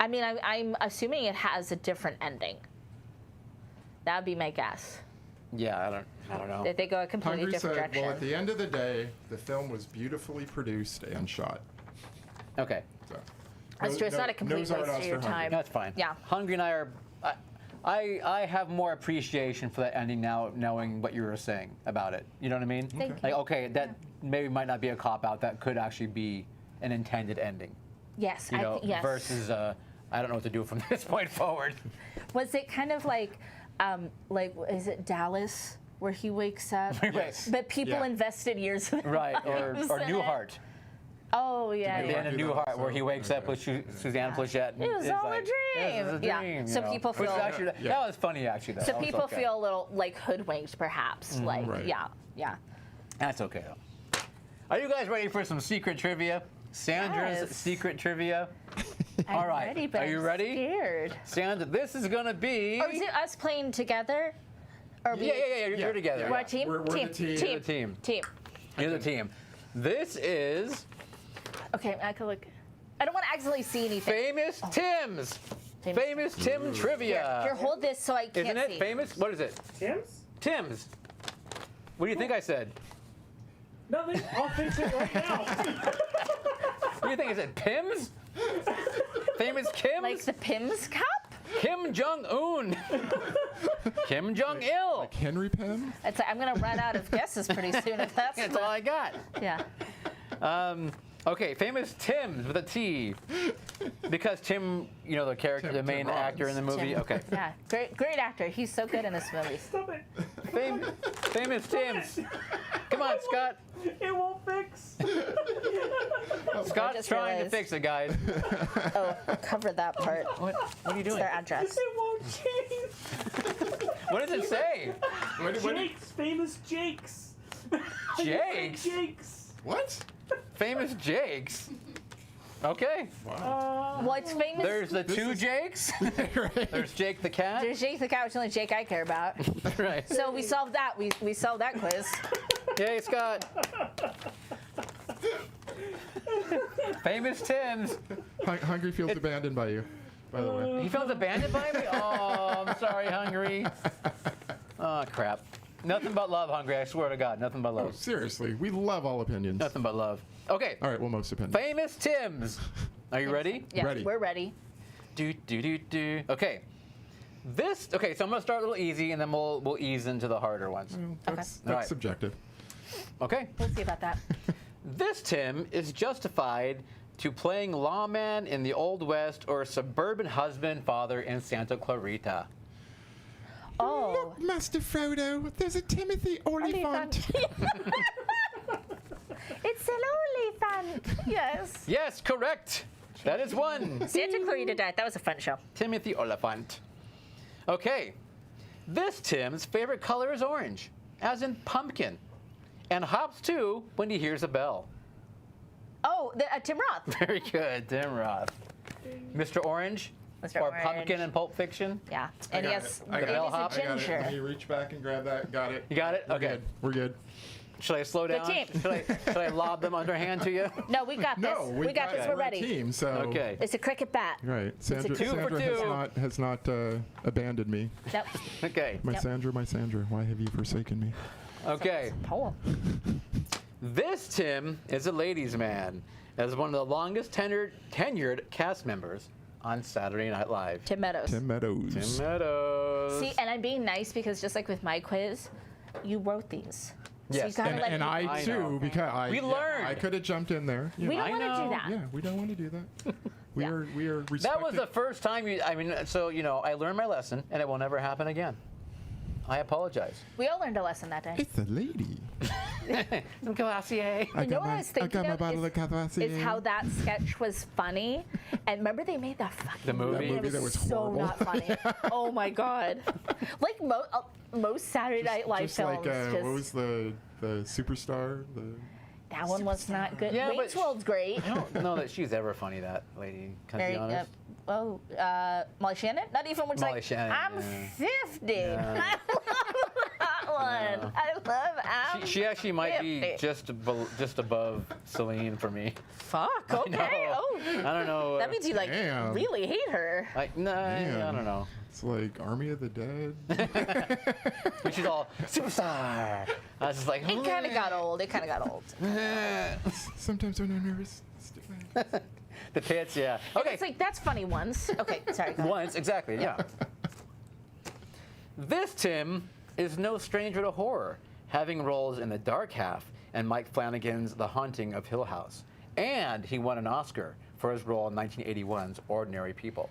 I mean, I'm assuming it has a different ending. That would be my guess. Yeah, I don't know. That they go a completely Hungry different said, direction. well, at the end of the day, the film was beautifully produced and shot. Okay, So, That's true. It's not a complete waste of Zardoz your for Hungry. time. that's fine. Yeah. Hungry and I are. I have more appreciation for that ending now, knowing what you were saying about it. You know what I mean? Thank you. Like, okay, that maybe might not be a cop out. That could actually be an intended ending. Yes. You know, yes. versus I don't know what to do from this point forward. Was it kind of like is it Dallas where he wakes up? Yes. But people Yeah. invested years. Of their Right, or lives in it. Newhart. Oh yeah. At the yeah. end of do that Newhart, also. where he wakes up with Suzanne Plachette. And It was is all a like, dream. This is a Yeah. dream, So you know. people Which feel- actually, that was funny actually. Though. So That was people okay. feel a little like hoodwinked, perhaps. Like Right. yeah. That's okay though. Are you guys ready for some secret trivia? Sandra's Yes. secret trivia. I'm All right. ready, but Are you I'm ready? Scared. Sandra, this is gonna be. Or is it us playing together? Or we, Yeah. You're together. We're a team? We're team. the team. You're the team. Team. You're the team. This is Okay, I could look. I don't want to accidentally see anything. Famous Tim's. Famous Tim trivia. Here, hold this so I can't Isn't it see. famous? What is it? Tim's? Tim's. What do you think I said? Nothing. I'll fix it right now. What do you think I said? Pims? Famous Kim's? Like the Pims cup? Kim Jong-un. Kim Jong-il. Like Henry Pym? It's like, I'm going to run out of guesses pretty soon if that's That's all I got. Yeah. Okay, famous Tim's with a T. Because Tim, you know, the character, the main Tim actor in the Robbins. movie. Tim. Okay. Yeah, great actor. He's so good in this movie. Stop it. Famous Tim's. Come on, Scott. It won't fix. Scott's just trying realized. to fix it, guys. Oh, cover that part. What are you It's doing? their address. It won't change. What does it say? Jake's. Famous Jake's. Jake's? Jake's. What? Famous Jake's. Okay. Well, it's famous. There's the two Jakes. Right. There's Jake the cat. There's Jake the cat, which is the only Jake I care about. Right. So we solved that. We solved that quiz. Yay, Scott. Famous Tim's. Hungry feels abandoned by you, by the way. He feels abandoned by me? Oh, I'm sorry, Hungry. Oh, crap. Nothing but love, Hungry. I swear to God, nothing but love. Seriously, we love all opinions. Nothing but love. Okay. All right, well, most opinions. Famous Tim's. Are you ready? Yeah, Ready. we're ready. Do. Okay. Okay, so I'm gonna start a little easy, and then we'll ease into the harder ones. That's All right. subjective. Okay. We'll see about that. This Tim is justified to playing lawman in the Old West or suburban husband father in Santa Clarita. Oh. Look, Master Frodo, there's a Timothy Oliphant. It's an Oliphant. Yes. Yes, correct. That is one. Santa Clarita died. That was a fun show. Timothy Oliphant. Okay. This Tim's favorite color is orange, as in pumpkin, and hops too when he hears a bell. Oh, Tim Roth. Very good, Tim Roth. Mr. Orange? Mr. Or Orange. Pumpkin in Pulp Fiction? Yeah. And I he got has, it. I and got it. he's a Bellhop. I got it. Let me ginger. reach back and grab that. Got it. You got it? We're Okay. good. We're good. Should I slow down? team. Should I lob them underhand to you? No, we got this. No, we got this. We're We're ready. a team, so. Okay. It's a cricket bat. Right. Sandra, two for Sandra two. has not abandoned me. Nope. Okay. My Yep. Sandra, why have you forsaken me? Okay. Poem. This Tim is a ladies' man, as one of the longest tenured cast members on Saturday Night Live. Tim Meadows. Tim Meadows. Tim Meadows. See, and I'm being nice because just like with my quiz, you wrote these. So Yes. you gotta And, let and me- I I too, know. because We learned. I could have jumped in there. You We know. don't I want to do know. that. Yeah, we don't want to do that. We Yeah. are respected. That was the first time I learned my lesson, and it will never happen again. I apologize. We all learned a lesson that day. It's a lady. Glossier. I You know what I was I thinking got my of bottle of Cavassier. is how that sketch was funny. And remember they made that fucking The movie? and it That movie that was so horrible. not funny. Oh my god. Like most Saturday Night Live just films. like what was the superstar? That one was not good. Yeah, Wayne's but- World's great. I don't know that she's ever funny, that lady. Can I be honest? Molly Shannon? Not even when she's Molly like, Shannon, I'm yeah. 50. Yeah. I love that one. I love I'm She actually might be 50. just above Celine for me. Fuck, okay. know. Oh. I don't know. That means you like Damn. really hate her. I don't know. It's like Army of the Dead. But she's all superstar. I was just like, It kind of got old. It kind of got old. Sometimes when I'm nervous. stick my hands. the pits, yeah. Okay. It's like, that's funny once. Okay, sorry. Go ahead. Once, exactly, yeah. This Tim is no stranger to horror, having roles in The Dark Half and Mike Flanagan's The Haunting of Hill House. And he won an Oscar for his role in 1981's Ordinary People.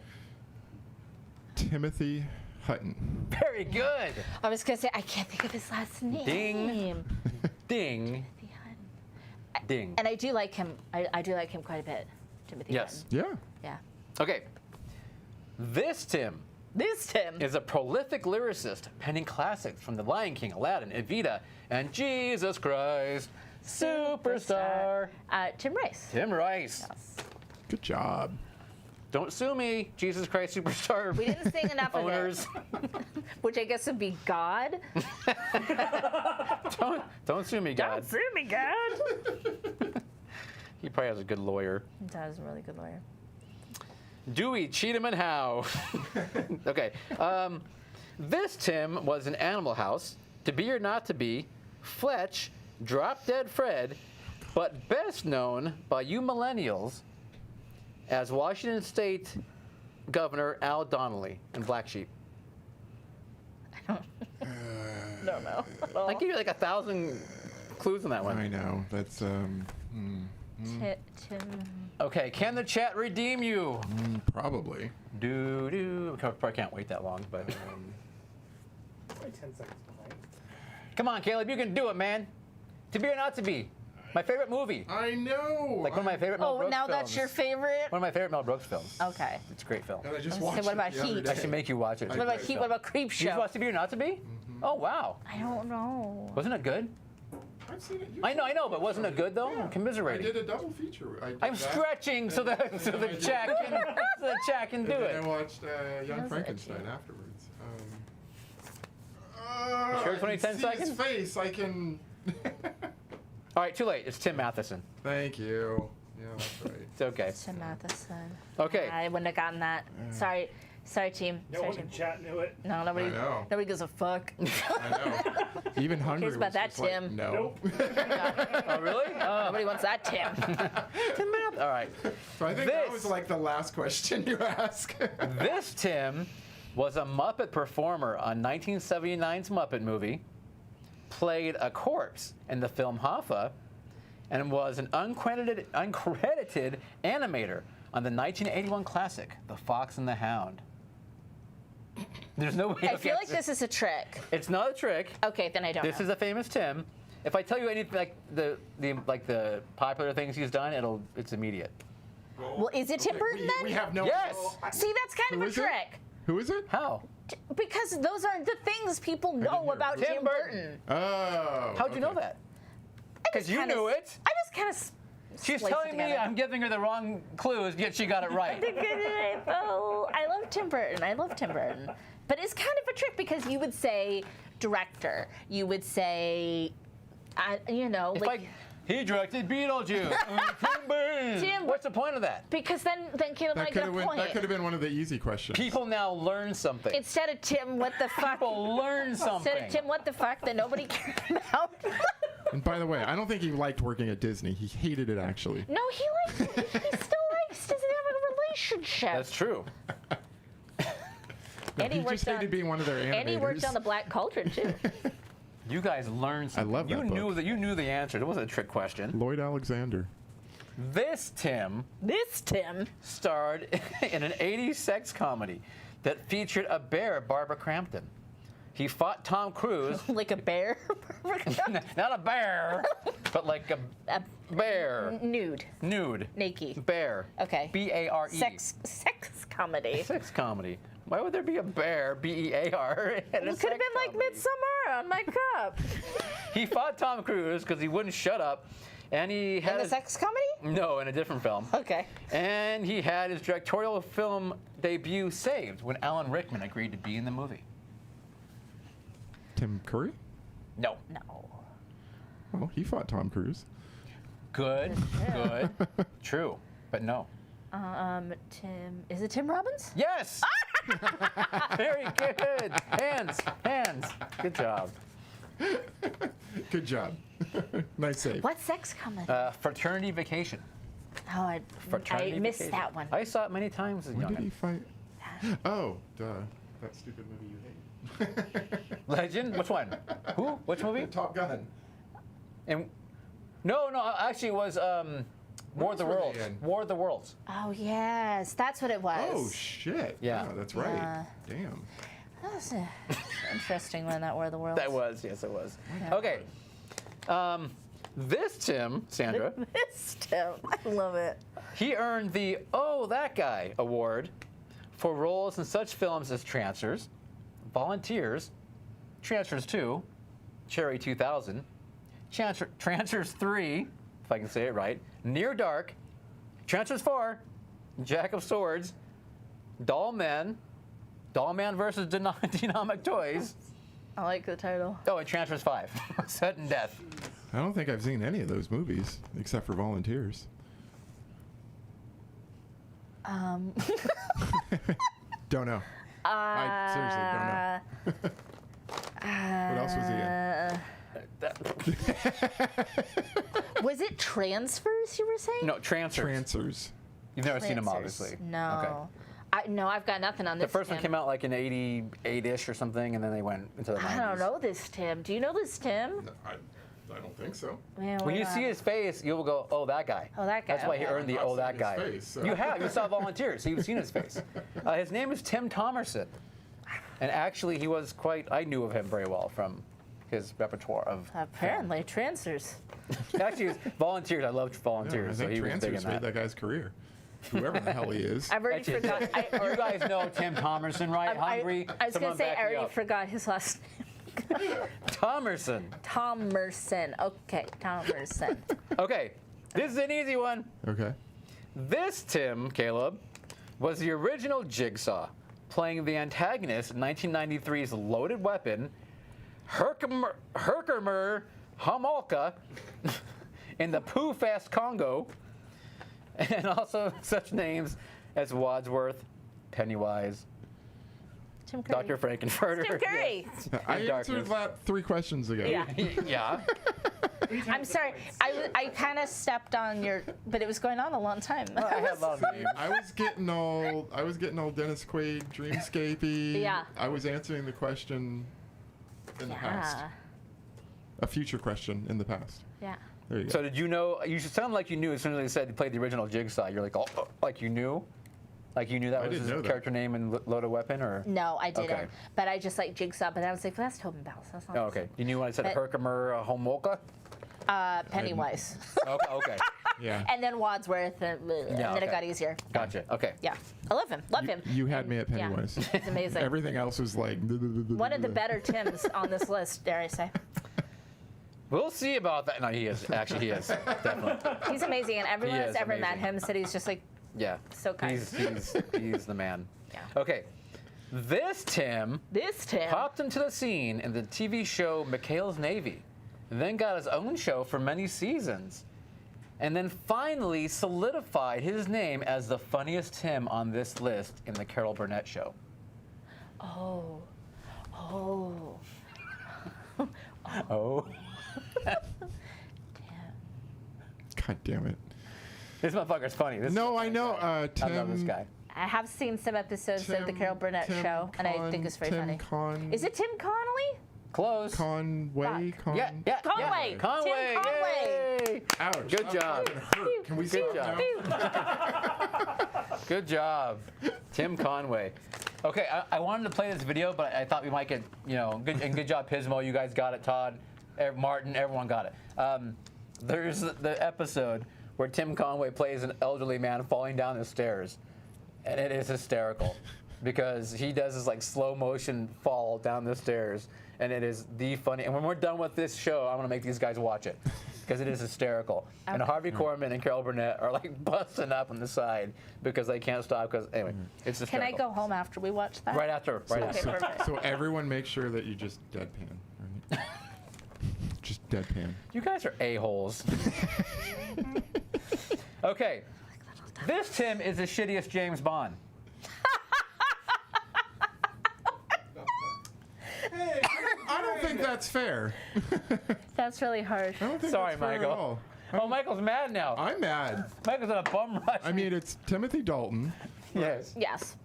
Timothy Hutton. Very good. I was going to say, I can't think of his last name. Ding. Ding. Ding. And I do like him. I do like him quite a bit, Timothy Yes. Hutton. Yeah. Yeah. Okay. This Tim This Tim. is a prolific lyricist, penning classics from The Lion King, Aladdin, Evita, and Jesus Christ Superstar. Tim Rice. Tim Rice. Good job. Don't sue me, Jesus Christ Superstar. We didn't sing enough owners. of it, which I guess would be God. Don't sue me, God. Don't sue me, God. He probably has a good lawyer. That was a really good lawyer. Dewey, Cheatham, and Howe. Okay. This Tim was in Animal House, To Be or Not to Be, Fletch, Drop Dead Fred, but best known by you millennials as Washington State Governor Al Donnelly in Black Sheep. Don't know. I give you like 1,000 clues on that one. I know. That's Tim. Okay, can the chat redeem you? probably. Probably can't wait that long, but Only 10 seconds behind. come on, Caleb, you can do it, man. To Be or Not to Be, my favorite movie. I know. Like one of my favorite Mel Oh, Brooks now films. that's your favorite? One of my favorite Mel Brooks films. Okay. It's a great film. And I just I was watched gonna say, what it about the other Heat? I day. should make you watch it. What about Heat? What about Creep Did you Show? watch To Be or Not to Be? Oh, wow. I don't know. Wasn't it good? I've seen it. I know, but wasn't it good though? I'm I commiserating. did a double feature. I did I'm that, stretching so the chat can do and it. then I watched Young Those are Frankenstein itchy. afterwards. Sure, I 20, can 10 see seconds? his face. I can. All right, too late. It's Tim Matheson. Thank you. Yeah, that's right. It's okay. Tim Matheson. Okay. I wouldn't have gotten that. Sorry, team. No Sorry, one team. in chat knew it. No, nobody. I know. Nobody gives a fuck. I know. Even Hungry about was that, just like, Tim? no. Oh, really? Nobody wants that, Tim. Tim Matheson. All right. So I think that This- was like the last question you asked. This Tim was a Muppet performer on 1979's Muppet movie, played a corpse in the film Hoffa, and was an uncredited animator on the 1981 classic, The Fox and the Hound. There's no way. I feel like this is a trick. It's not a trick. Okay, then I don't This know. is a famous Tim. If I tell you anything like the popular things he's done, it's immediate. Well, is it Tim Burton then? We have no. Yes. See, that's kind Who of a is it? trick. Who is it? How? Because those aren't the things people know hear about Tim Tim Burton. Burton. Oh. How'd you know that? Because you knew it. I just kind of. She's telling me I'm giving her the wrong clues, yet she got it right. I love Tim Burton. I love Tim Burton. But it's kind of a trick because you would say director. You would say, He directed Beetlejuice. Tim Burton. Tim- What's the point of that? because then Caleb might get a point. That could have been one of the easy questions. People now learn something. Instead of Tim, what the fuck? People learn something. Instead of Tim, what the fuck that nobody cared about. And by the way, I don't think he liked working at Disney. He hated it actually. No, he still likes. Doesn't have a relationship. That's true. And he He worked just hated on- being one of their animators. And he worked on the Black Cauldron too. You guys learned something. love that You knew book. that. You knew the answer. It wasn't a trick question. Lloyd Alexander. This Tim This Tim. starred in an 80s sex comedy that featured a bear, Barbara Crampton. He fought Tom Cruise. Like a bear. Not a bear, but like a bear. Nude. Nude. Naked. Bear. Okay. B-A-R-E. Sex comedy. Sex comedy. Why would there be a bear, B-E-A-R? It could have been like Midsummer on my cup. He fought Tom Cruise because he wouldn't shut up, and he had In the his- sex comedy? No, in a different film. Okay. And he had his directorial film debut saved when Alan Rickman agreed to be in the movie. Tim Curry? No. No. Well, he fought Tom Cruise. Good. Good. True. But no. Tim. Is it Tim Robbins? Yes. Very good. Hands. Good job. Good job. Nice save. What sex comedy? Fraternity Vacation. Oh, I Fraternity missed Vacation. that one. I saw it many times as When did he young. fight? Oh, duh. That stupid movie you hate. Legend? Which one? Who? Which movie? Top Gun. And no, actually, it was War of the else were they Worlds. in? War of the Worlds. Oh, yes. That's what it was. Oh, shit. Yeah. That's right. Yeah. Damn. That was an interesting one, that War of the Worlds. That was, yes, it was. Yeah. Okay. This Tim, Sandra, This Tim. I love it. he earned the Oh, That Guy award for roles in such films as Trancers, Volunteers, Trancers 2, Cherry 2000, Trancers 3, if I can say it right, Near Dark, Trancers 4, Jack of Swords, Doll Man versus Dynamic Toys. I like the title. Oh, and Transformers 5, Sudden Death. I don't think I've seen any of those movies except for Volunteers. Don't know. I seriously don't know. What else was he in? Was it Transfers, you were saying? No, Trancers. Trancers. You've never seen them, Trancers. obviously. No. No, I've got nothing on The this. first one Tim. came out like in 88-ish or something, and then they went into the 90s. I don't know this, Tim. Do you know this, Tim? I don't think so. Man, When you see his face, you'll go, oh, that guy. Oh, that guy, That's why he okay. earned the I've oh, not that seen guy. his face, so. You have. You saw Volunteers, so you've seen his face. His name is Tim Thomerson. And actually, he was I knew of him very well from his repertoire of Apparently, Trancers. Actually, Volunteers. I loved Yeah, I Volunteers, so think he was big in Trancers made that. that guy's career. Whoever the hell he is. I've already Actually, forgot. You guys know Tim Thomerson, right? Hungry. I was going Someone to say, back I me already up. forgot his last name. Thomerson. Thomerson. Okay, Thomerson. Okay, this is an easy one. Okay. This Tim, Caleb, was the original Jigsaw, playing the antagonist in 1993's Loaded Weapon, Herkimer Homolka, in the Pooh Fast Congo, and also such names as Wadsworth, Pennywise, Tim Curry. Dr. Frankenfurter. Tim Curry. I And answered Darkness. that 3 questions ago. Yeah. Yeah. I'm sorry. I kind of stepped on your, but it was going on a long time. I had a lot of names. I was getting all Dennis Quaid, Dreamscapey. Yeah. I was answering the question in the past. Yeah. A future question in the past. Yeah. There you go. So did you know? You sound like you knew as soon as they said you played the original Jigsaw. You're like, oh, like you knew, like you knew that I was didn't his know that. character name in Loaded Weapon, or? No, I didn't. Okay. But I just like Jigsaw. But I was like, well, that's Tobin Bells. That's not. Oh, okay. You knew when I said But- Herkimer Homolka? Pennywise. Okay. yeah. And then Wadsworth, and then okay. it got easier. Gotcha. Okay. Yeah, I love him. Love him. You had me at Yeah. Pennywise. He's amazing. Everything else was like. One of the better Tims on this list, dare I say. We'll see about that. No, he is. Actually, he is. Definitely. He's amazing, and everyone He that's is ever met amazing. him said he's just like Yeah. so kind. He's the man. Yeah. Okay. This Tim This Tim. popped into the scene in the TV show McHale's Navy, and then got his own show for many seasons, and then finally solidified his name as the funniest Tim on this list in the Carol Burnett Show. Oh. Oh. God damn it. This motherfucker's funny. No, I know. I love this guy. I have seen some episodes of the Carol Burnett Tim show, and I think it's very Tim funny. Is it Tim Connolly? Close. Conway? Fuck. Yeah. Conway. Yeah. Conway. Tim Conway. Yay. Ouch. Good that job. fucking hurt. Can we Good stop job. now? Good job, Tim Conway. Okay, I wanted to play this video, but I thought we might get, good job, Pismo. You guys got it, Todd, Martin, everyone got it. There's the episode where Tim Conway plays an elderly man falling down the stairs, and it is hysterical because he does this like slow motion fall down the stairs, and it is the funny. And when we're done with this show, I'm gonna make these guys watch it because it is hysterical. And Harvey Korman and Carol Burnett are like busting up on the side because they can't stop. Because anyway, it's Can hysterical. I go home after we watch that? Right after. Right Okay, after. perfect. So everyone make sure that you just deadpan, right? Just deadpan. You guys are a-holes. Okay. This Tim is the shittiest James Bond. Hey, I don't think that's fair. That's really hard. I don't think Sorry, that's fair at Michael. all. Oh, Michael's mad now. I'm mad. Michael's in a bum rush. I mean, it's Timothy Dalton. yes. Yes.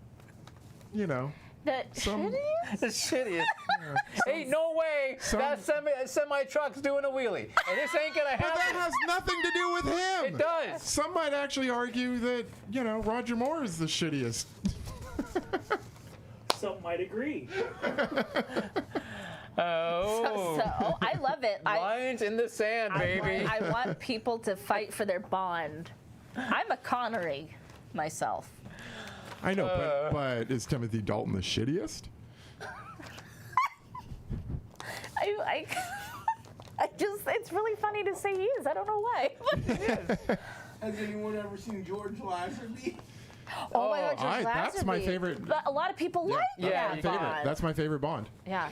You know. The Some- shittiest? The shittiest. Ain't no way that semi truck's doing a wheelie. And this ain't gonna But that happen. has nothing to do with him. It does. Some might actually argue that, Roger Moore is the shittiest. Some might agree. Oh. So I love it. Lines in the sand, baby. I want people to fight for their bond. I'm a Connery myself. I know, but is Timothy Dalton the shittiest? It's really funny to say he is. I don't know why. Has anyone ever seen George Lazenby? Oh my God, George that's my Lazenby. favorite. But a lot of people like Yeah, that you Favorite. Bond. That's my favorite Bond. Yeah.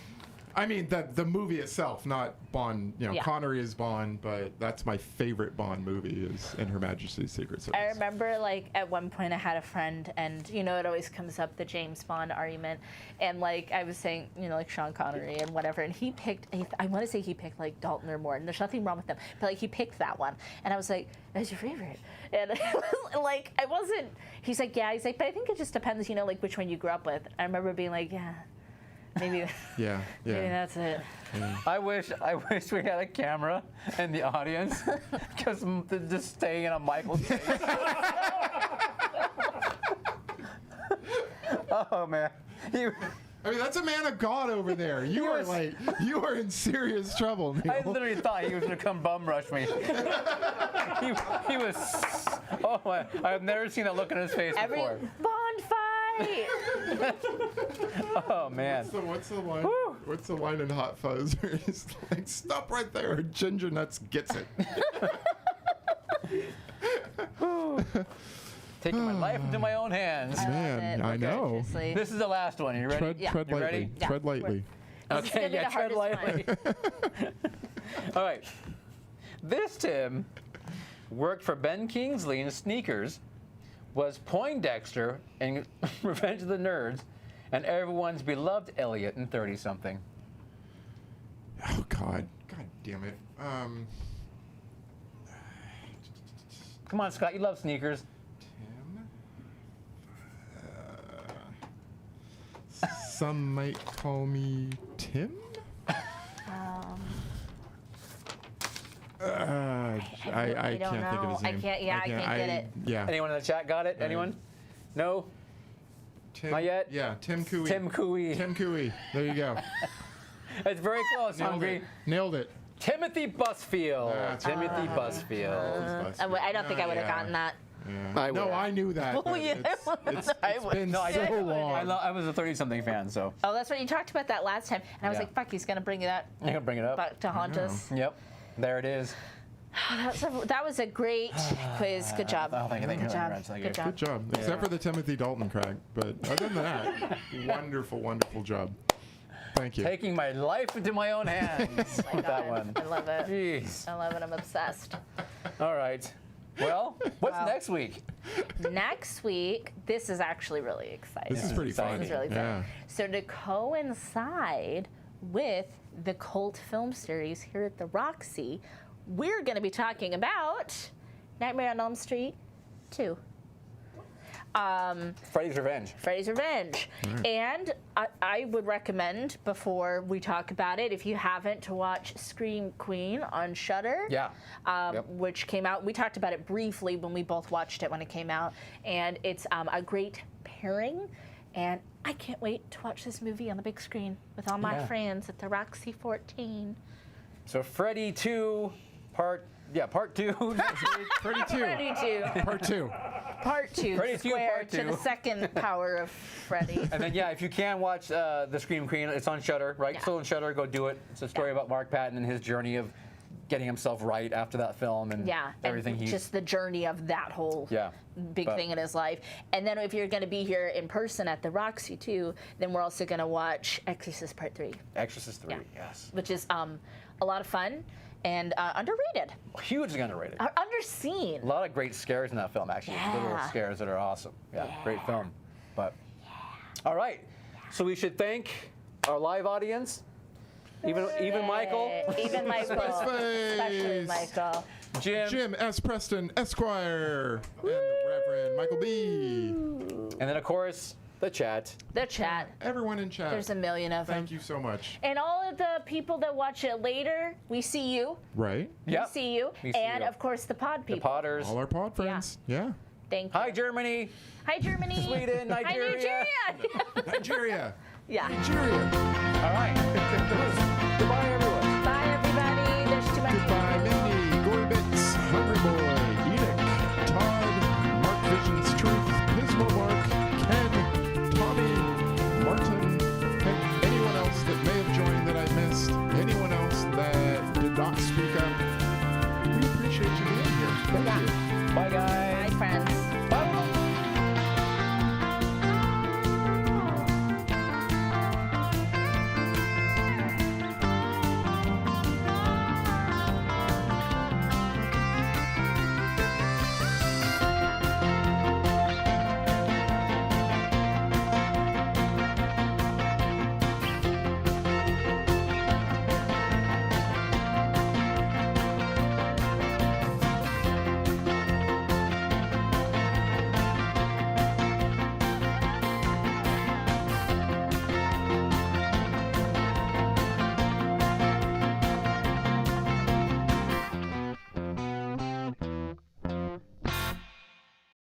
I mean, the movie itself, not Bond. You know, Yeah. Connery is Bond, but that's my favorite Bond movie is In Her Majesty's Secret Service. I remember, like, at one point I had a friend, and, you know, it always comes up, the James Bond argument. And, like, I was saying, you know, like, Sean Connery and whatever. And he picked, I want to say he picked, like, Dalton or Morton. There's nothing wrong with them. But, like, he picked that one. And I was like, that's your favorite? And, it was, like, I wasn't, he's like, yeah. He's like, but I think it just depends, you know, like, which one you grew up with. I remember being like, yeah, maybe, Yeah, maybe yeah. that's it. I wish we had a camera in the audience because just staying in a Michael's face. Oh man, I mean, that's a man of God over there. You are like, you are in serious trouble, Neil. I literally thought he was gonna come bum rush me. he was. Oh my! I've never seen that look on his face Every before. Bond fight! Oh man. What's the line? What's the line in Hot Fuzz where he's like, "Stop right there, Ginger Nuts gets it." Taking my life into my own hands. I love Man, it. I Look know. anxiously. This is the last one. You ready? Tread, Yeah. tread You lightly. ready? Yeah. Tread lightly. This is gonna be the tread hardest lightly. All right. This Tim worked for Ben Kingsley in Sneakers, was Poindexter in Revenge of the Nerds, and everyone's beloved Elliot in 30-something. Oh God damn it. Come on, Scott. You love Sneakers. Tim. Some might call me Tim. I don't can't think of his know. I name. can't- yeah, I can't get it. Yeah. Anyone in the chat got it? Anyone? No? Tim, Not yet? Yeah, Tim Cooey. Tim Cooey. Tim Cooey. There you go. It's very close, Nailed Hungry. it. Nailed it. Timothy Busfield. That's Timothy Busfield. I don't think I would have Yeah. gotten that. Yeah. I No, would've. I knew that. Oh, but yeah. It's I been No, I so did. long. I was a 30-something fan, so Oh, that's right. You talked about that last time, and I was Yeah. like, "Fuck, he's gonna bring that I'm gonna bring it up. back to haunt know. us." Yep. There it is. That was a great quiz. Good job. Oh, thank you. Good job. Thank Good you. Good job. job. Except for the Timothy Dalton crack. But other than that, wonderful, wonderful job. Thank you. Taking my life into my own hands with that one. I love it. Jeez. I love it. I'm obsessed. All right. Well, what's Wow. next week? Next week, this is actually really exciting. This is pretty Exciting. fun. This is really Yeah. exciting. So to coincide with the cult film series here at the Roxy, we're going to be talking about Nightmare on Elm Street 2. Freddy's Revenge. Freddy's Revenge. And I would recommend, before we talk about it, if you haven't, to watch Scream Queen on Shudder. Yeah. Yep. Which came out. We talked about it briefly when we both watched it when it came out. And it's a great pairing. And I can't wait to watch this movie on the big screen with all my Yeah. friends at the Roxy 14. So Freddy 2, part 2. Freddy 2. Freddy 2. Part 2. Part 2. Freddy 2, Square part to 2. the second power of Freddy. And then, yeah, if you can watch the Scream Queen, it's on Shudder, right? Yeah. Still on Shudder, go do it. It's a story about Mark Patton and his journey of getting himself right after that film and Yeah, everything and he's... just the journey of that whole Yeah, big but- thing in his life. And then if you're going to be here in person at the Roxy too, then we're also going to watch Exorcist Part 3, Exorcist 3, Yeah. yes. which is a lot of fun and underrated, Hugely underrated. underseen. A lot of great scares in that film, actually. Little Yeah. scares that are awesome. Yeah, great film. But all right, so we should thank our live audience, even Michael, Even Michael, especially face. Michael. Jim S. Preston, Esquire, and the Reverend Michael B. and then of course the chat. The chat. Everyone in chat. There's a million of them. Thank you so much. And all of the people that watch it later, we see you. Right? Yep. We see you. We see And you. of course the pod The people. Potters. All our pod friends. Yeah. Thank you. Hi Germany. Hi Germany. Sweden, Nigeria. Hi Nigeria. Nigeria. Yeah. Nigeria. All right. Goodbye everyone.